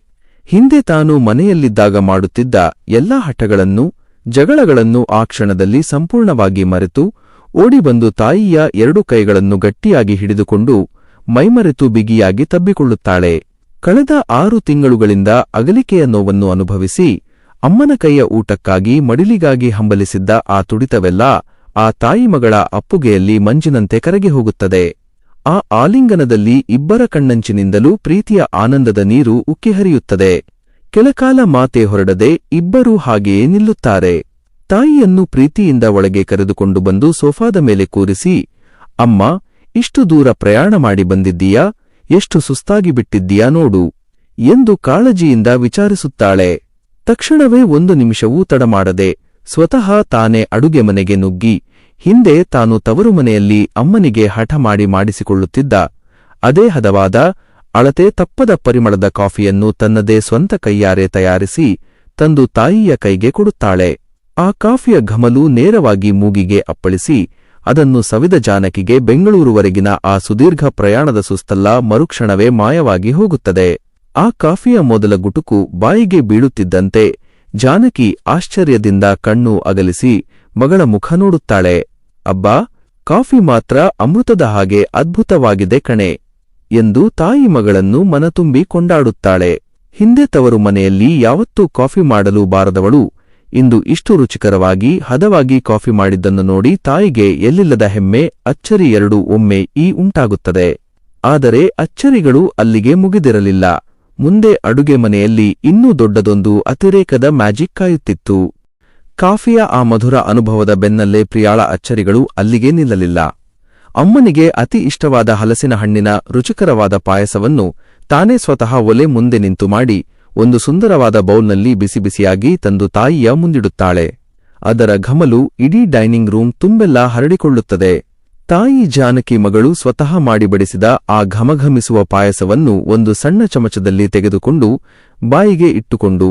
ಹಿಂದೆ ತಾನು ಮನೆಯಲ್ಲಿದ್ದಾಗ ಮಾಡುತ್ತಿದ್ದ ಎಲ್ಲಾ ಹಠಗಳನ್ನು, ಜಗಳಗಳನ್ನು ಆ ಕ್ಷಣದಲ್ಲಿ ಸಂಪೂರ್ಣವಾಗಿ ಮರೆತು ಓಡಿಬಂದು ತಾಯಿಯ 2 ಕೈಗಳನ್ನು ಗಟ್ಟಿಯಾಗಿ ಹಿಡಿದುಕೊಂಡು ಮೈಮರೆತು ಬಿಗಿಯಾಗಿ ತಬ್ಬಿಕೊಳ್ಳುತ್ತಾಳೆ. ಕಳೆದ 6 ತಿಂಗಳುಗಳಿಂದ ಅಗಲಿಕೆಯ ನೋವನ್ನು ಅನುಭವಿಸಿ ಅಮ್ಮನ ಕೈಯ ಊಟಕ್ಕಾಗಿ ಮಡಿಲಿಗಾಗಿ ಹಂಬಲಿಸಿದ್ದ ಆ ತುಡಿತವೆಲ್ಲ ಆ ತಾಯಿ ಮಗಳ ಅಪ್ಪುಗೆಯಲ್ಲಿ ಮಂಜಿನಂತೆ ಕರಗಿ ಹೋಗುತ್ತದೆ. ಆ ಆಲಿಂಗನದಲ್ಲಿ ಇಬ್ಬರ ಕಣ್ಣಂಚಿನಿಂದಲೂ ಪ್ರೀತಿಯ ಆನಂದದ ನೀರು ಉಕ್ಕಿ ಹರಿಯುತ್ತದೆ. ಕೆಲಕಾಲ ಮಾತೆ ಹೊರಡದೆ ಇಬ್ಬರೂ ಹಾಗೆಯೇ ನಿಲ್ಲುತ್ತಾರೆ. ತಾಯಿಯನ್ನು ಪ್ರೀತಿಯಿಂದ ಒಳಗೆ ಕರೆದುಕೊಂಡು ಬಂದು ಸೋಫಾದ ಮೇಲೆ ಕೂರಿಸಿ, ಅಮ್ಮ, ಇಷ್ಟು ದೂರ ಪ್ರಯಾಣ ಮಾಡಿ ಬಂದಿದ್ದೀಯಾ, ಎಷ್ಟು ಸುಸ್ತಾಗಿ ಬಿಟ್ಟಿದ್ದೀಯಾ ನೋಡು, ಎಂದು ಕಾಳಜಿಯಿಂದ ವಿಚಾರಿಸುತ್ತಾಳೆ. ತಕ್ಷಣವೇ 1 ನಿಮಿಷವೂ ತಡಮಾಡದೆ ಸ್ವತಃ ತಾನೇ ಅಡುಗೆ ಮನೆಗೆ ನುಗ್ಗಿ ಹಿಂದೆ ತಾನು ತವರು ಮನೆಯಲ್ಲಿ ಅಮ್ಮನಿಗೆ ಹಠ ಮಾಡಿಸಿಕೊಳ್ಳುತ್ತಿದ್ದ ಅದೇ ಹದವಾದ ಅಳತೆ ತಪ್ಪದ ಪರಿಮಳದ ಕಾಫಿಯನ್ನು ತನ್ನದೇ ಸ್ವಂತ ಕೈಯಾರೆ ತಯಾರಿಸಿ ತಂದು ತಾಯಿಯ ಕೈಗೆ ಕೊಡುತ್ತಾಳೆ. ಆ ಕಾಫಿಯ ಘಮಲು ನೇರವಾಗಿ ಮೂಗಿಗೆ ಅಪ್ಪಳಿಸಿ ಅದನ್ನು ಸವಿದ ಜಾನಕಿಗೆ ಬೆಂಗಳೂರುವರೆಗಿನ ಆ ಸುದೀರ್ಘ ಪ್ರಯಾಣದ ಸುಸ್ತಲ್ಲ ಮರುಕ್ಷಣವೇ ಮಾಯವಾಗಿ ಹೋಗುತ್ತದೆ. ಆ ಕಾಫಿಯ ಮೊದಲ ಗುಟುಕು ಬಾಯಿಗೆ ಬೀಳುತ್ತಿದ್ದಂತೆ ಜಾನಕಿ ಆಶ್ಚರ್ಯದಿಂದ ಕಣ್ಣು ಅಗಲಿಸಿ ಮಗಳ ಮುಖ ನೋಡುತ್ತಾಳೆ. ಅಬ್ಬಾ, ಕಾಫಿ ಮಾತ್ರ ಅಮೃತದ ಹಾಗೆ ಅದ್ಭುತವಾಗಿದೆ ಕಣೆ ಎಂದು ತಾಯಿ ಮಗಳನ್ನು ಮನತುಂಬಿ ಕೊಂಡಾಡುತ್ತಾಳೆ. ಹಿಂದೆ ತವರು ಮನೆಯಲ್ಲಿ ಯಾವತ್ತೂ ಕಾಫಿ ಮಾಡಲು ಬಾರದವಳು ಇಂದು ಇಷ್ಟು ರುಚಿಕರವಾಗಿ ಹದವಾಗಿ ಕಾಫಿ ಮಾಡಿದ್ದನ್ನು ನೋಡಿ ತಾಯಿಗೆ ಎಲ್ಲಿಲ್ಲದ ಹೆಮ್ಮೆ, ಅಚ್ಚರಿ ಎರಡೂ ಒಮ್ಮೆ ಉಂಟಾಗುತ್ತದೆ. ಆದರೆ ಅಚ್ಚರಿಗಳು ಅಲ್ಲಿಗೆ ಮುಗಿದಿರಲಿಲ್ಲ. ಮುಂದೆ ಅಡುಗೆ ಮನೆಯಲ್ಲಿ ಇನ್ನೂ ದೊಡ್ಡದೊಂದು ಅತಿರೇಕದ ಮ್ಯಾಜಿಕ್ ಕಾಯುತ್ತಿತ್ತು. ಕಾಫಿಯ ಆ ಮಧುರ ಅನುಭವದ ಬೆನ್ನಲ್ಲೇ ಪ್ರಿಯಾಳ ಅಚ್ಚರಿಗಳು ಅಲ್ಲಿಗೆ ನಿಲ್ಲಲಿಲ್ಲ. ಅಮ್ಮನಿಗೆ ಅತಿ ಇಷ್ಟವಾದ ಹಲಸಿನ ಹಣ್ಣಿನ ರುಚಿಕರವಾದ ಪಾಯಸವನ್ನು ತಾನೇ ಸ್ವತಃ ಒಲೆ ಮುಂದೆ ನಿಂತು ಮಾಡಿ ಒಂದು ಸುಂದರವಾದ ಬೌಲ್ನಲ್ಲಿ ಬಿಸಿಬಿಸಿಯಾಗಿ ತಂದು ತಾಯಿಯ ಮುಂದಿಡುತ್ತಾಳೆ. ಅದರ ಘಮಲು ಇಡೀ ಡೈನಿಂಗ್ ರೂಮ್ ತುಂಬೆಲ್ಲ ಹರಡಿಕೊಳ್ಳುತ್ತದೆ. ತಾಯಿ ಜಾನಕಿ ಮಗಳು ಸ್ವತಃ ಮಾಡಿಬಡಿಸಿದ ಆ ಘಮಘಮಿಸುವ ಪಾಯಸವನ್ನು ಒಂದು ಸಣ್ಣ ಚಮಚದಲ್ಲಿ ತೆಗೆದುಕೊಂಡು ಬಾಯಿಗೆ ಇಟ್ಟುಕೊಂಡು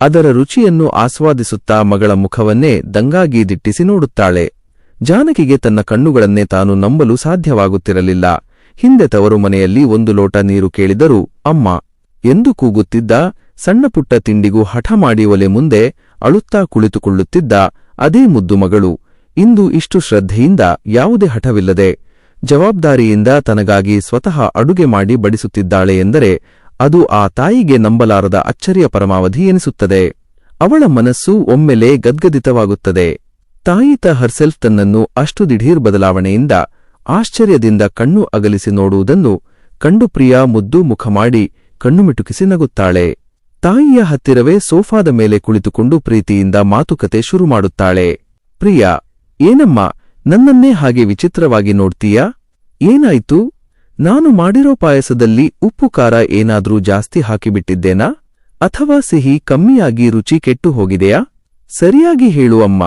ಅದರ ರುಚಿಯನ್ನು ಆಸ್ವಾದಿಸುತ್ತಾ ಮಗಳ ಮುಖವನ್ನೇ ದಂಗಾಗಿ ದಿಟ್ಟಿಸಿ ನೋಡುತ್ತಾಳೆ. ಜಾನಕಿಗೆ ತನ್ನ ಕಣ್ಣುಗಳನ್ನೇ ತಾನು ನಂಬಲು ಸಾಧ್ಯವಾಗುತ್ತಿರಲಿಲ್ಲ. ಹಿಂದೆ ತವರು ಮನೆಯಲ್ಲಿ 1 ಲೋಟ ನೀರು ಕೇಳಿದರೂ ಅಮ್ಮ ಎಂದು ಕೂಗುತ್ತಿದ್ದ, ಸಣ್ಣಪುಟ್ಟ ತಿಂಡಿಗೂ ಹಠ ಮಾಡಿ ಒಲೆ ಮುಂದೆ ಅಳುತ್ತಾ ಕುಳಿತುಕೊಳ್ಳುತ್ತಿದ್ದ ಅದೇ ಮುದ್ದು ಮಗಳು ಇಂದು ಇಷ್ಟು ಶ್ರದ್ಧೆಯಿಂದ ಯಾವುದೇ ಹಠವಿಲ್ಲದೆ ಜವಾಬ್ದಾರಿಯಿಂದ ತನಗಾಗಿ ಸ್ವತಃ ಅಡುಗೆ ಮಾಡಿ ಬಡಿಸುತ್ತಿದ್ದಾಳೆ ಎಂದರೆ ಅದು ಆ ತಾಯಿಗೆ ನಂಬಲಾರದ ಅಚ್ಚರಿಯ ಪರಮಾವಧಿ ಎನಿಸುತ್ತದೆ. ಅವಳ ಮನಸ್ಸು ಒಮ್ಮೆಲೆ ಗದ್ಗದಿತವಾಗುತ್ತದೆ. ತಾಯಿತ ಹರ್ಸೆಲ್ಫ್ ತನ್ನನ್ನು ಅಷ್ಟು ದಿಢೀರ್ ಬದಲಾವಣೆಯಿಂದ ಆಶ್ಚರ್ಯದಿಂದ ಕಣ್ಣು ಅಗಲಿಸಿ ನೋಡುವುದನ್ನು ಕಂಡು ಪ್ರಿಯಾ ಮುದ್ದು ಮುಖ ಮಾಡಿ ಕಣ್ಣು ಮಿಟುಕಿಸಿ ನಗುತ್ತಾಳೆ. ತಾಯಿಯ ಹತ್ತಿರವೇ ಸೋಫಾದ ಮೇಲೆ ಕುಳಿತುಕೊಂಡು ಪ್ರೀತಿಯಿಂದ ಮಾತುಕತೆ ಶುರು ಮಾಡುತ್ತಾಳೆ. ಪ್ರಿಯಾ, ಏನಮ್ಮ ನನ್ನನ್ನೇ ಹಾಗೆ ವಿಚಿತ್ರವಾಗಿ ನೋಡ್ತೀಯಾ? ಏನಾಯ್ತು? ನಾನು ಮಾಡಿರೋ ಪಾಯಸದಲ್ಲಿ ಉಪ್ಪು ಖಾರ ಏನಾದ್ರೂ ಜಾಸ್ತಿ ಹಾಕಿಬಿಟ್ಟಿದ್ದೇನಾ? ಅಥವಾ ಸಿಹಿ ಕಮ್ಮಿಯಾಗಿ ರುಚಿ ಕೆಟ್ಟು ಹೋಗಿದೆಯಾ? ಸರಿಯಾಗಿ ಹೇಳು ಅಮ್ಮ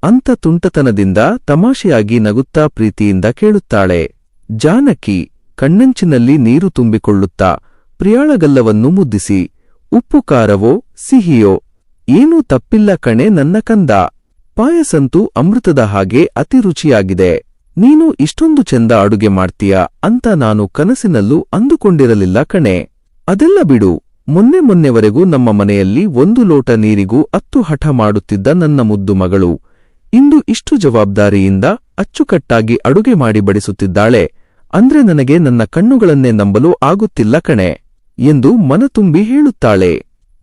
ಅಂತ ತುಂಟತನದಿಂದ ತಮಾಷೆಯಾಗಿ ನಗುತ್ತಾ ಪ್ರೀತಿಯಿಂದ ಕೇಳುತ್ತಾಳೆ. ಜಾನಕಿ ಕಣ್ಣಂಚಿನಲ್ಲಿ ನೀರು ತುಂಬಿಕೊಳ್ಳುತ್ತಾ ಪ್ರಿಯಾಳಗಲ್ಲವನ್ನು ಮುದ್ದಿಸಿ, ಉಪ್ಪು ಖಾರವೋ ಸಿಹಿಯೋ ಏನೂ ತಪ್ಪಿಲ್ಲ ಕಣೆ ನನ್ನ ಕಂದ. ಪಾಯಸಂತೂ ಅಮೃತದ ಹಾಗೆ ಅತಿ ರುಚಿಯಾಗಿದೆ. ನೀನು ಇಷ್ಟೊಂದು ಚೆಂದ ಅಡುಗೆ ಮಾಡ್ತೀಯ ಅಂತ ನಾನು ಕನಸಿನಲ್ಲೂ ಅಂದುಕೊಂಡಿರಲಿಲ್ಲ ಕಣೆ. ಅದೆಲ್ಲ ಬಿಡು, ಮೊನ್ನೆವರೆಗೂ ನಮ್ಮ ಮನೆಯಲ್ಲಿ 1 ಲೋಟ ನೀರಿಗೂ ಅತ್ತು ಹಠ ಮಾಡುತ್ತಿದ್ದ ನನ್ನ ಮುದ್ದು ಮಗಳು ಇಂದು ಇಷ್ಟು ಜವಾಬ್ದಾರಿಯಿಂದ ಅಚ್ಚುಕಟ್ಟಾಗಿ ಅಡುಗೆ ಮಾಡಿ ಬಡಿಸುತ್ತಿದ್ದಾಳೆ ಅಂದ್ರೆ ನನಗೆ ನನ್ನ ಕಣ್ಣುಗಳನ್ನೇ ನಂಬಲು ಆಗುತ್ತಿಲ್ಲ ಕಣೆ ಎಂದು ಮನತುಂಬಿ ಹೇಳುತ್ತಾಳೆ.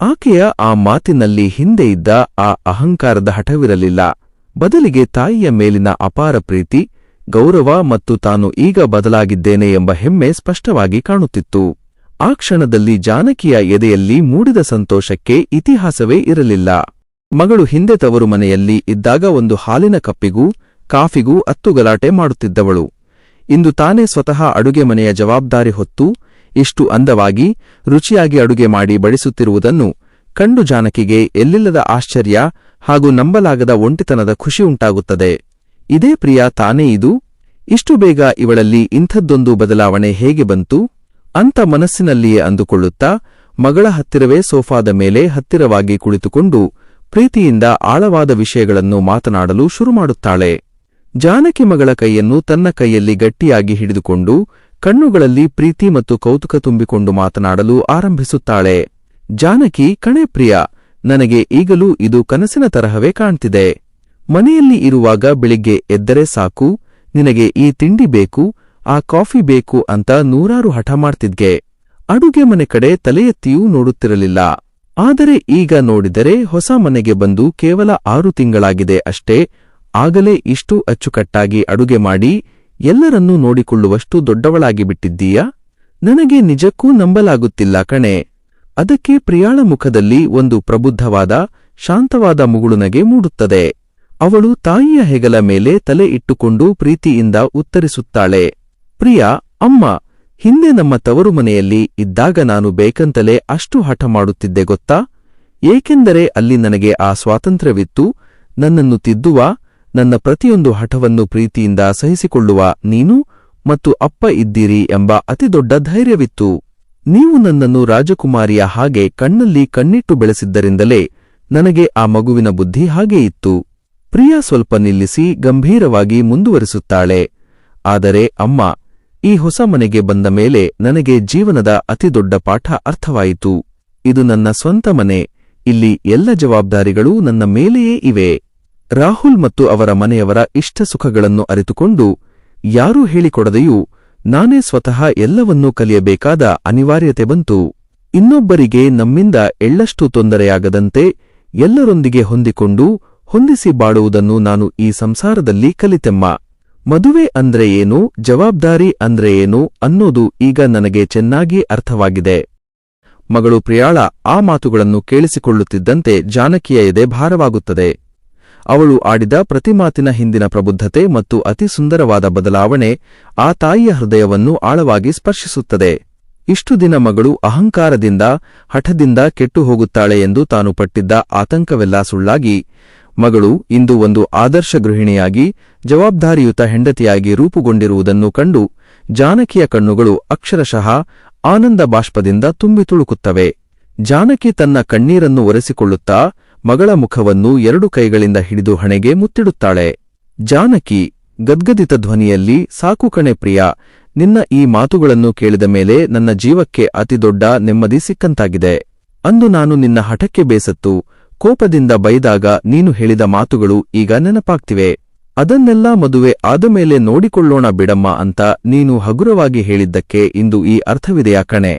ಆಕೆಯ ಆ ಮಾತಿನಲ್ಲಿ ಹಿಂದೆ ಇದ್ದ ಆ ಅಹಂಕಾರದ ಹಠವಿರಲಿಲ್ಲ. ಬದಲಿಗೆ ತಾಯಿಯ ಮೇಲಿನ ಅಪಾರ ಪ್ರೀತಿ, ಗೌರವ ಮತ್ತು ತಾನು ಈಗ ಬದಲಾಗಿದ್ದೇನೆ ಎಂಬ ಹೆಮ್ಮೆ ಸ್ಪಷ್ಟವಾಗಿ ಕಾಣುತ್ತಿತ್ತು. ಆ ಕ್ಷಣದಲ್ಲಿ ಜಾನಕಿಯ ಎದೆಯಲ್ಲಿ ಮೂಡಿದ ಸಂತೋಷಕ್ಕೆ ಇತಿಹಾಸವೇ ಇರಲಿಲ್ಲ. ಮಗಳು ಹಿಂದೆ ತವರು ಮನೆಯಲ್ಲಿ ಇದ್ದಾಗ ಒಂದು ಹಾಲಿನ ಕಪ್ಪಿಗೂ ಕಾಫಿಗೂ ಅತ್ತು ಗಲಾಟೆ ಮಾಡುತ್ತಿದ್ದವಳು ಇಂದು ತಾನೇ ಸ್ವತಃ ಅಡುಗೆ ಮನೆಯ ಜವಾಬ್ದಾರಿ ಹೊತ್ತು ಇಷ್ಟು ಅಂದವಾಗಿ ರುಚಿಯಾಗಿ ಅಡುಗೆ ಮಾಡಿ ಬಡಿಸುತ್ತಿರುವುದನ್ನು ಕಂಡು ಜಾನಕಿಗೆ ಎಲ್ಲಿಲ್ಲದ ಆಶ್ಚರ್ಯ ಹಾಗೂ ನಂಬಲಾಗದ ಒಂಟಿತನದ ಖುಷಿ ಉಂಟಾಗುತ್ತದೆ. ಇದೇ ಪ್ರಿಯಾ ತಾನೇ ಇದು? ಇಷ್ಟು ಬೇಗ ಇವಳಲ್ಲಿ ಇಂಥದ್ದೊಂದು ಬದಲಾವಣೆ ಹೇಗೆ ಬಂತು ಅಂತ ಮನಸ್ಸಿನಲ್ಲಿಯೇ ಅಂದುಕೊಳ್ಳುತ್ತಾ ಮಗಳ ಹತ್ತಿರವೇ ಸೋಫಾದ ಮೇಲೆ ಹತ್ತಿರವಾಗಿ ಕುಳಿತುಕೊಂಡು ಪ್ರೀತಿಯಿಂದ ಆಳವಾದ ವಿಷಯಗಳನ್ನು ಮಾತನಾಡಲು ಶುರುಮಾಡುತ್ತಾಳೆ. ಜಾನಕಿ ಮಗಳ ಕೈಯನ್ನು ತನ್ನ ಕೈಯಲ್ಲಿ ಗಟ್ಟಿಯಾಗಿ ಹಿಡಿದುಕೊಂಡು ಕಣ್ಣುಗಳಲ್ಲಿ ಪ್ರೀತಿ ಮತ್ತು ಕೌತುಕ ತುಂಬಿಕೊಂಡು ಮಾತನಾಡಲು ಆರಂಭಿಸುತ್ತಾಳೆ. ಜಾನಕಿ, ಕಣೆ ಪ್ರಿಯಾ, ನನಗೆ ಈಗಲೂ ಇದು ಕನಸಿನ ತರಹವೇ ಕಾಣ್ತಿದೆ. ಮನೆಯಲ್ಲಿ ಇರುವಾಗ ಬೆಳಿಗ್ಗೆ ಎದ್ದರೆ ಸಾಕು, ನಿನಗೆ ಈ ತಿಂಡಿ ಬೇಕು, ಆ ಕಾಫಿ ಬೇಕು ಅಂತ ನೂರಾರು ಹಠ ಮಾಡ್ತಿದ್ಗೆ. ಅಡುಗೆ ಮನೆ ಕಡೆ ತಲೆ ಎತ್ತಿಯೂ ನೋಡುತ್ತಿರಲಿಲ್ಲ. ಆದರೆ ಈಗ ನೋಡಿದರೆ ಹೊಸ ಮನೆಗೆ ಬಂದು ಕೇವಲ 6 ತಿಂಗಳಾಗಿದೆ ಅಷ್ಟೇ, ಆಗಲೇ ಇಷ್ಟು ಅಚ್ಚುಕಟ್ಟಾಗಿ ಅಡುಗೆ ಮಾಡಿ ಎಲ್ಲರನ್ನೂ ನೋಡಿಕೊಳ್ಳುವಷ್ಟು ದೊಡ್ಡವಳಾಗಿ ಬಿಟ್ಟಿದ್ದೀಯಾ? ನನಗೆ ನಿಜಕ್ಕೂ ನಂಬಲಾಗುತ್ತಿಲ್ಲ ಕಣೆ. ಅದಕ್ಕೆ ಪ್ರಿಯಾಳ ಮುಖದಲ್ಲಿ ಒಂದು ಪ್ರಬುದ್ಧವಾದ ಶಾಂತವಾದ ಮುಗುಳುನಗೆ ಮೂಡುತ್ತದೆ. ಅವಳು ತಾಯಿಯ ಹೆಗಲ ಮೇಲೆ ತಲೆ ಇಟ್ಟುಕೊಂಡು ಪ್ರೀತಿಯಿಂದ ಉತ್ತರಿಸುತ್ತಾಳೆ. ಪ್ರಿಯಾ, ಅಮ್ಮ ಹಿಂದೆ ನಮ್ಮ ತವರು ಮನೆಯಲ್ಲಿ ಇದ್ದಾಗ ನಾನು ಬೇಕಂತಲೇ ಅಷ್ಟು ಹಠ ಮಾಡುತ್ತಿದ್ದೆ ಗೊತ್ತಾ? ಏಕೆಂದರೆ ಅಲ್ಲಿ ನನಗೆ ಆ ಸ್ವಾತಂತ್ರ್ಯವಿತ್ತು. ನನ್ನನ್ನು ತಿದ್ದುವ, ನನ್ನ ಪ್ರತಿಯೊಂದು ಹಠವನ್ನು ಪ್ರೀತಿಯಿಂದ ಸಹಿಸಿಕೊಳ್ಳುವ ನೀನು ಮತ್ತು ಅಪ್ಪ ಇದ್ದೀರಿ ಎಂಬ ಅತಿದೊಡ್ಡ ಧೈರ್ಯವಿತ್ತು. ನೀವು ನನ್ನನ್ನು ರಾಜಕುಮಾರಿಯ ಹಾಗೆ ಕಣ್ಣಲ್ಲಿ ಕಣ್ಣಿಟ್ಟು ಬೆಳೆಸಿದ್ದರಿಂದಲೇ ನನಗೆ ಆ ಮಗುವಿನ ಬುದ್ಧಿ ಹಾಗೇ ಇತ್ತು. ಪ್ರಿಯಾ ಸ್ವಲ್ಪ ನಿಲ್ಲಿಸಿ ಗಂಭೀರವಾಗಿ ಮುಂದುವರಿಸುತ್ತಾಳೆ. ಆದರೆ ಅಮ್ಮ, ಈ ಹೊಸ ಮನೆಗೆ ಬಂದ ಮೇಲೆ ನನಗೆ ಜೀವನದ ಅತಿದೊಡ್ಡ ಪಾಠ ಅರ್ಥವಾಯಿತು. ಇದು ನನ್ನ ಸ್ವಂತ ಮನೆ. ಇಲ್ಲಿ ಎಲ್ಲ ಜವಾಬ್ದಾರಿಗಳೂ ನನ್ನ ಮೇಲೆಯೇ ಇವೆ. ರಾಹುಲ್ ಮತ್ತು ಅವರ ಮನೆಯವರ ಇಷ್ಟ ಸುಖಗಳನ್ನು ಅರಿತುಕೊಂಡು ಯಾರೂ ಹೇಳಿಕೊಡದೆಯೂ ನಾನೇ ಸ್ವತಃ ಎಲ್ಲವನ್ನೂ ಕಲಿಯಬೇಕಾದ ಅನಿವಾರ್ಯತೆ ಬಂತು. ಇನ್ನೊಬ್ಬರಿಗೆ ನಮ್ಮಿಂದ ಎಳ್ಳಷ್ಟು ತೊಂದರೆಯಾಗದಂತೆ ಎಲ್ಲರೊಂದಿಗೆ ಹೊಂದಿಕೊಂಡು ಹೊಂದಿಸಿ ಬಾಳುವುದನ್ನು ನಾನು ಈ ಸಂಸಾರದಲ್ಲಿ ಕಲಿತೆಮ್ಮ. ಮದುವೆ ಅಂದ್ರೆ ಏನು, ಜವಾಬ್ದಾರಿ ಅಂದ್ರೆ ಏನು ಅನ್ನೋದು ಈಗ ನನಗೆ ಚೆನ್ನಾಗಿ ಅರ್ಥವಾಗಿದೆ. ಮಗಳು ಪ್ರಿಯಾಳ ಆ ಮಾತುಗಳನ್ನು ಕೇಳಿಸಿಕೊಳ್ಳುತ್ತಿದ್ದಂತೆ ಜಾನಕಿಯ ಎದೆ ಭಾರವಾಗುತ್ತದೆ. ಅವಳು ಆಡಿದ ಪ್ರತಿ ಮಾತಿನ ಹಿಂದಿನ ಪ್ರಬುದ್ಧತೆ ಮತ್ತು ಅತಿ ಸುಂದರವಾದ ಬದಲಾವಣೆ ಆ ತಾಯಿಯ ಹೃದಯವನ್ನು ಆಳವಾಗಿ ಸ್ಪರ್ಶಿಸುತ್ತದೆ. ಇಷ್ಟು ದಿನ ಮಗಳು ಅಹಂಕಾರದಿಂದ, ಹಠದಿಂದ ಕೆಟ್ಟು ಹೋಗುತ್ತಾಳೆ ಎಂದು ತಾನು ಪಟ್ಟಿದ್ದ ಆತಂಕವೆಲ್ಲ ಸುಳ್ಳಾಗಿ, ಮಗಳು ಇಂದು ಒಂದು ಆದರ್ಶ ಗೃಹಿಣಿಯಾಗಿ, ಜವಾಬ್ದಾರಿಯುತ ಹೆಂಡತಿಯಾಗಿ ರೂಪುಗೊಂಡಿರುವುದನ್ನು ಕಂಡು ಜಾನಕಿಯ ಕಣ್ಣುಗಳು ಅಕ್ಷರಶಃ ಆನಂದ ಬಾಷ್ಪದಿಂದ ತುಂಬಿ ತುಳುಕುತ್ತವೆ. ಜಾನಕಿ ತನ್ನ ಕಣ್ಣೀರನ್ನು ಒರೆಸಿಕೊಳ್ಳುತ್ತಾ ಮಗಳ ಮುಖವನ್ನು 2 ಕೈಗಳಿಂದ ಹಿಡಿದು ಹಣೆಗೆ ಮುತ್ತಿಡುತ್ತಾಳೆ. ಜಾನಕಿ ಗದ್ಗದಿತ ಧ್ವನಿಯಲ್ಲಿ, ಸಾಕು ಕಣೆ ಪ್ರಿಯಾ, ನಿನ್ನ ಈ ಮಾತುಗಳನ್ನು ಕೇಳಿದ ಮೇಲೆ ನನ್ನ ಜೀವಕ್ಕೆ ಅತಿದೊಡ್ಡ ನೆಮ್ಮದಿ ಸಿಕ್ಕಂತಾಗಿದೆ. ಅಂದು ನಾನು ನಿನ್ನ ಹಠಕ್ಕೆ ಬೇಸತ್ತು ಕೋಪದಿಂದ ಬೈದಾಗ ನೀನು ಹೇಳಿದ ಮಾತುಗಳು ಈಗ ನೆನಪಾಗ್ತಿವೆ. ಅದನ್ನೆಲ್ಲ ಮದುವೆ ಆದಮೇಲೆ ನೋಡಿಕೊಳ್ಳೋಣ ಬಿಡಮ್ಮ ಅಂತ ನೀನು ಹಗುರವಾಗಿ ಹೇಳಿದ್ದಕ್ಕೆ ಇಂದು ಈ ಅರ್ಥವಿದೆಯಾ ಕಣೆ.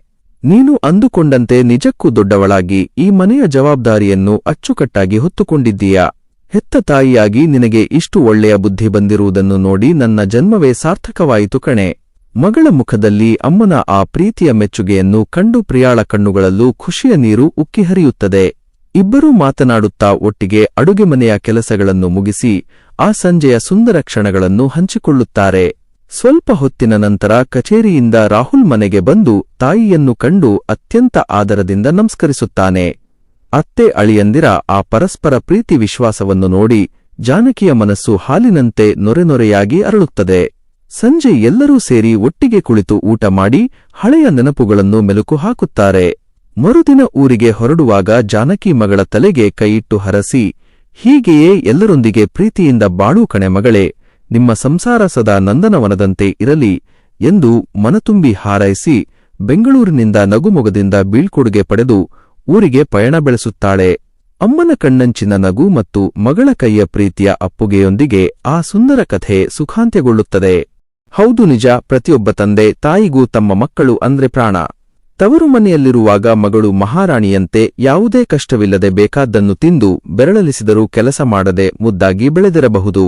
ನೀನು ಅಂದುಕೊಂಡಂತೆ ನಿಜಕ್ಕೂ ದೊಡ್ಡವಳಾಗಿ ಈ ಮನೆಯ ಜವಾಬ್ದಾರಿಯನ್ನು ಅಚ್ಚುಕಟ್ಟಾಗಿ ಹೊತ್ತುಕೊಂಡಿದ್ದೀಯಾ. ಹೆತ್ತ ತಾಯಿಯಾಗಿ ನಿನಗೆ ಇಷ್ಟು ಒಳ್ಳೆಯ ಬುದ್ಧಿ ಬಂದಿರುವುದನ್ನು ನೋಡಿ ನನ್ನ ಜನ್ಮವೇ ಸಾರ್ಥಕವಾಯಿತು ಕಣೆ. ಮಗಳ ಮುಖದಲ್ಲಿ ಅಮ್ಮನ ಆ ಪ್ರೀತಿಯ ಮೆಚ್ಚುಗೆಯನ್ನು ಕಂಡು ಪ್ರಿಯಾಳ ಕಣ್ಣುಗಳಲ್ಲೂ ಖುಷಿಯ ನೀರು ಉಕ್ಕಿ ಹರಿಯುತ್ತದೆ. ಇಬ್ಬರೂ ಮಾತನಾಡುತ್ತಾ ಒಟ್ಟಿಗೆ ಅಡುಗೆ ಮನೆಯ ಕೆಲಸಗಳನ್ನು ಮುಗಿಸಿ ಆ ಸಂಜೆಯ ಸುಂದರ ಕ್ಷಣಗಳನ್ನು ಹಂಚಿಕೊಳ್ಳುತ್ತಾರೆ. ಸ್ವಲ್ಪ ಹೊತ್ತಿನ ನಂತರ ಕಚೇರಿಯಿಂದ ರಾಹುಲ್ ಮನೆಗೆ ಬಂದು ತಾಯಿಯನ್ನು ಕಂಡು ಅತ್ಯಂತ ಆದರದಿಂದ ನಮಸ್ಕರಿಸುತ್ತಾನೆ. ಅತ್ತೆ ಅಳಿಯಂದಿರ ಆ ಪರಸ್ಪರ ಪ್ರೀತಿ ವಿಶ್ವಾಸವನ್ನು ನೋಡಿ ಜಾನಕಿಯ ಮನಸ್ಸು ಹಾಲಿನಂತೆ ನೊರೆನೊರೆಯಾಗಿ ಅರಳುತ್ತದೆ. ಸಂಜೆ ಎಲ್ಲರೂ ಸೇರಿ ಒಟ್ಟಿಗೆ ಕುಳಿತು ಊಟ ಮಾಡಿ ಹಳೆಯ ನೆನಪುಗಳನ್ನು ಮೆಲುಕು ಹಾಕುತ್ತಾರೆ. ಮರುದಿನ ಊರಿಗೆ ಹೊರಡುವಾಗ ಜಾನಕಿ ಮಗಳ ತಲೆಗೆ ಕೈಯಿಟ್ಟು ಹರಸಿ, ಹೀಗೆಯೇ ಎಲ್ಲರೊಂದಿಗೆ ಪ್ರೀತಿಯಿಂದ ಬಾಳು ಕಣೆ ಮಗಳೇ, ನಿಮ್ಮ ಸಂಸಾರ ಸದಾ ನಂದನವನದಂತೆ ಇರಲಿ ಎಂದು ಮನತುಂಬಿ ಹಾರೈಸಿ ಬೆಂಗಳೂರಿನಿಂದ ನಗುಮೊಗದಿಂದ ಬೀಳ್ಕೊಡುಗೆ ಪಡೆದು ಊರಿಗೆ ಪಯಣ ಬೆಳೆಸುತ್ತಾಳೆ. ಅಮ್ಮನ ಕಣ್ಣಂಚಿನ ನಗು ಮತ್ತು ಮಗಳ ಕೈಯ ಪ್ರೀತಿಯ ಅಪ್ಪುಗೆಯೊಂದಿಗೆ ಆ ಸುಂದರ ಕಥೆ ಸುಖಾಂತ್ಯಗೊಳ್ಳುತ್ತದೆ. ಹೌದು ನಿಜ, ಪ್ರತಿಯೊಬ್ಬ ತಂದೆ ತಾಯಿಗೂ ತಮ್ಮ ಮಕ್ಕಳು ಅಂದ್ರೆ ಪ್ರಾಣ. ತವರು ಮನೆಯಲ್ಲಿರುವಾಗ ಮಗಳು ಮಹಾರಾಣಿಯಂತೆ ಯಾವುದೇ ಕಷ್ಟವಿಲ್ಲದೆ ಬೇಕಾದ್ದನ್ನು ತಿಂದು ಬೆರಳಲಿಸಿದರೂ ಕೆಲಸ ಮಾಡದೆ ಮುದ್ದಾಗಿ ಬೆಳೆದಿರಬಹುದು.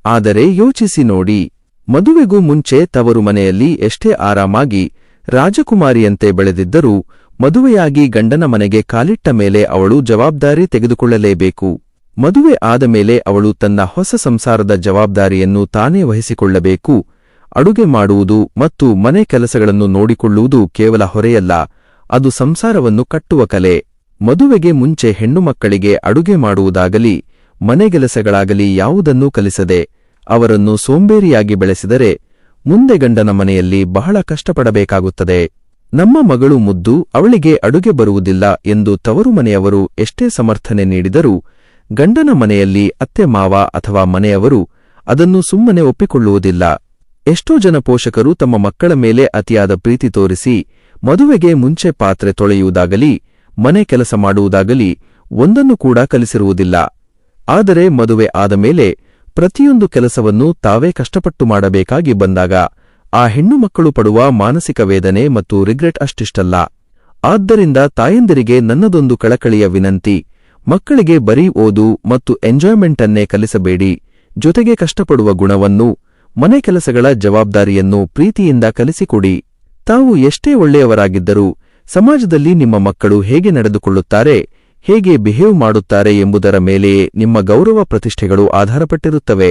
ಆದರೆ ಯೋಚಿಸಿ ನೋಡಿ, ಮದುವೆಗೂ ಮುಂಚೆ ತವರು ಮನೆಯಲ್ಲಿ ಎಷ್ಟೇ ಆರಾಮಾಗಿ ರಾಜಕುಮಾರಿಯಂತೆ ಬೆಳೆದಿದ್ದರೂ ಮದುವೆಯಾಗಿ ಗಂಡನ ಮನೆಗೆ ಕಾಲಿಟ್ಟ ಮೇಲೆ ಅವಳು ಜವಾಬ್ದಾರಿ ತೆಗೆದುಕೊಳ್ಳಲೇಬೇಕು. ಮದುವೆ ಆದ ಮೇಲೆ ಅವಳು ತನ್ನ ಹೊಸ ಸಂಸಾರದ ಜವಾಬ್ದಾರಿಯನ್ನು ತಾನೇ ವಹಿಸಿಕೊಳ್ಳಬೇಕು. ಅಡುಗೆ ಮಾಡುವುದು ಮತ್ತು ಮನೆ ಕೆಲಸಗಳನ್ನು ನೋಡಿಕೊಳ್ಳುವುದು ಕೇವಲ ಹೊರೆಯಲ್ಲ, ಅದು ಸಂಸಾರವನ್ನು ಕಟ್ಟುವ ಕಲೆ. ಮದುವೆಗೆ ಮುಂಚೆ ಹೆಣ್ಣು ಮಕ್ಕಳಿಗೆ ಅಡುಗೆ ಮಾಡುವುದಾಗಲಿ ಮನೆಗೆಲಸಗಳಾಗಲಿ ಯಾವುದನ್ನೂ ಕಲಿಸದೆ ಅವರನ್ನು ಸೋಂಬೇರಿಯಾಗಿ ಬೆಳೆಸಿದರೆ ಮುಂದೆ ಗಂಡನ ಮನೆಯಲ್ಲಿ ಬಹಳ ಕಷ್ಟಪಡಬೇಕಾಗುತ್ತದೆ. ನಮ್ಮ ಮಗಳು ಮುದ್ದು, ಅವಳಿಗೆ ಅಡುಗೆ ಬರುವುದಿಲ್ಲ ಎಂದು ತವರು ಮನೆಯವರು ಎಷ್ಟೇ ಸಮರ್ಥನೆ ನೀಡಿದರೂ ಗಂಡನ ಮನೆಯಲ್ಲಿ ಅತ್ತೆ ಮಾವ ಅಥವಾ ಮನೆಯವರು ಅದನ್ನು ಸುಮ್ಮನೆ ಒಪ್ಪಿಕೊಳ್ಳುವುದಿಲ್ಲ. ಎಷ್ಟೋ ಜನ ಪೋಷಕರು ತಮ್ಮ ಮಕ್ಕಳ ಮೇಲೆ ಅತಿಯಾದ ಪ್ರೀತಿ ತೋರಿಸಿ ಮದುವೆಗೆ ಮುಂಚೆ ಪಾತ್ರೆ ತೊಳೆಯುವುದಾಗಲಿ ಮನೆ ಕೆಲಸ ಮಾಡುವುದಾಗಲಿ ಒಂದನ್ನು ಕೂಡ ಕಲಿಸಿರುವುದಿಲ್ಲ. ಆದರೆ ಮದುವೆ ಆದ ಮೇಲೆ ಪ್ರತಿಯೊಂದು ಕೆಲಸವನ್ನು ತಾವೇ ಕಷ್ಟಪಟ್ಟು ಮಾಡಬೇಕಾಗಿ ಬಂದಾಗ ಆ ಹೆಣ್ಣು ಮಕ್ಕಳು ಪಡುವ ಮಾನಸಿಕ ವೇದನೆ ಮತ್ತು ರಿಗ್ರೆಟ್ ಅಷ್ಟಿಷ್ಟಲ್ಲ. ಆದ್ದರಿಂದ ತಾಯಂದಿರಿಗೆ ನನ್ನದೊಂದು ಕಳಕಳಿಯ ವಿನಂತಿ, ಮಕ್ಕಳಿಗೆ ಬರೀ ಓದು ಮತ್ತು ಎಂಜಾಯ್ಮೆಂಟನ್ನೇ ಕಲಿಸಬೇಡಿ, ಜೊತೆಗೆ ಕಷ್ಟಪಡುವ ಗುಣವನ್ನು, ಮನೆ ಕೆಲಸಗಳ ಜವಾಬ್ದಾರಿಯನ್ನು ಪ್ರೀತಿಯಿಂದ ಕಲಿಸಿಕೊಡಿ. ತಾವು ಎಷ್ಟೇ ಒಳ್ಳೆಯವರಾಗಿದ್ದರೂ ಸಮಾಜದಲ್ಲಿ ನಿಮ್ಮ ಮಕ್ಕಳು ಹೇಗೆ ನಡೆದುಕೊಳ್ಳುತ್ತಾರೆ, ಹೇಗೆ ಬಿಹೇವ್ ಮಾಡುತ್ತಾರೆ ಎಂಬುದರ ಮೇಲೆಯೇ ನಿಮ್ಮ ಗೌರವ ಪ್ರತಿಷ್ಠೆಗಳು ಆಧಾರಪಟ್ಟಿರುತ್ತವೆ.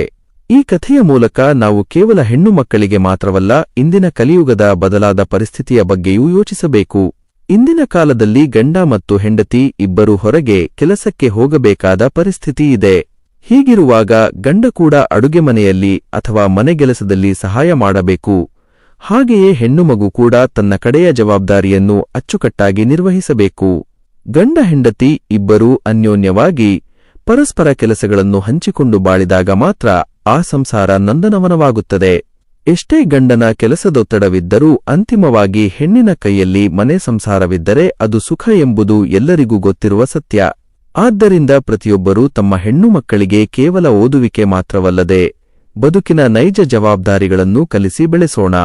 ಈ ಕಥೆಯ ಮೂಲಕ ನಾವು ಕೇವಲ ಹೆಣ್ಣು ಮಕ್ಕಳಿಗೆ ಮಾತ್ರವಲ್ಲ, ಇಂದಿನ ಕಲಿಯುಗದ ಬದಲಾದ ಪರಿಸ್ಥಿತಿಯ ಬಗ್ಗೆಯೂ ಯೋಚಿಸಬೇಕು. ಇಂದಿನ ಕಾಲದಲ್ಲಿ ಗಂಡ ಮತ್ತು ಹೆಂಡತಿ ಇಬ್ಬರೂ ಹೊರಗೆ ಕೆಲಸಕ್ಕೆ ಹೋಗಬೇಕಾದ ಪರಿಸ್ಥಿತಿ ಇದೆ. ಹೀಗಿರುವಾಗ ಗಂಡ ಕೂಡ ಅಡುಗೆ ಮನೆಯಲ್ಲಿ ಅಥವಾ ಮನೆಗೆಲಸದಲ್ಲಿ ಸಹಾಯ ಮಾಡಬೇಕು. ಹಾಗೆಯೇ ಹೆಣ್ಣುಮಗು ಕೂಡ ತನ್ನ ಕಡೆಯ ಜವಾಬ್ದಾರಿಯನ್ನು ಅಚ್ಚುಕಟ್ಟಾಗಿ ನಿರ್ವಹಿಸಬೇಕು. ಗಂಡ ಹೆಂಡತಿ ಇಬ್ಬರೂ ಅನ್ಯೋನ್ಯವಾಗಿ ಪರಸ್ಪರ ಕೆಲಸಗಳನ್ನು ಹಂಚಿಕೊಂಡು ಬಾಳಿದಾಗ ಮಾತ್ರ ಆ ಸಂಸಾರ ನಂದನವನವಾಗುತ್ತದೆ. ಎಷ್ಟೇ ಗಂಡನ ಕೆಲಸದೊತ್ತಡವಿದ್ದರೂ ಅಂತಿಮವಾಗಿ ಹೆಣ್ಣಿನ ಕೈಯಲ್ಲಿ ಮನೆ ಸಂಸಾರವಿದ್ದರೆ ಅದು ಸುಖ ಎಂಬುದು ಎಲ್ಲರಿಗೂ ಗೊತ್ತಿರುವ ಸತ್ಯ. ಆದ್ದರಿಂದ ಪ್ರತಿಯೊಬ್ಬರೂ ತಮ್ಮ ಹೆಣ್ಣು ಮಕ್ಕಳಿಗೆ ಕೇವಲ ಓದುವಿಕೆ ಮಾತ್ರವಲ್ಲದೆ ಬದುಕಿನ ನೈಜ ಜವಾಬ್ದಾರಿಗಳನ್ನು ಕಲಿಸಿ ಬೆಳೆಸೋಣ.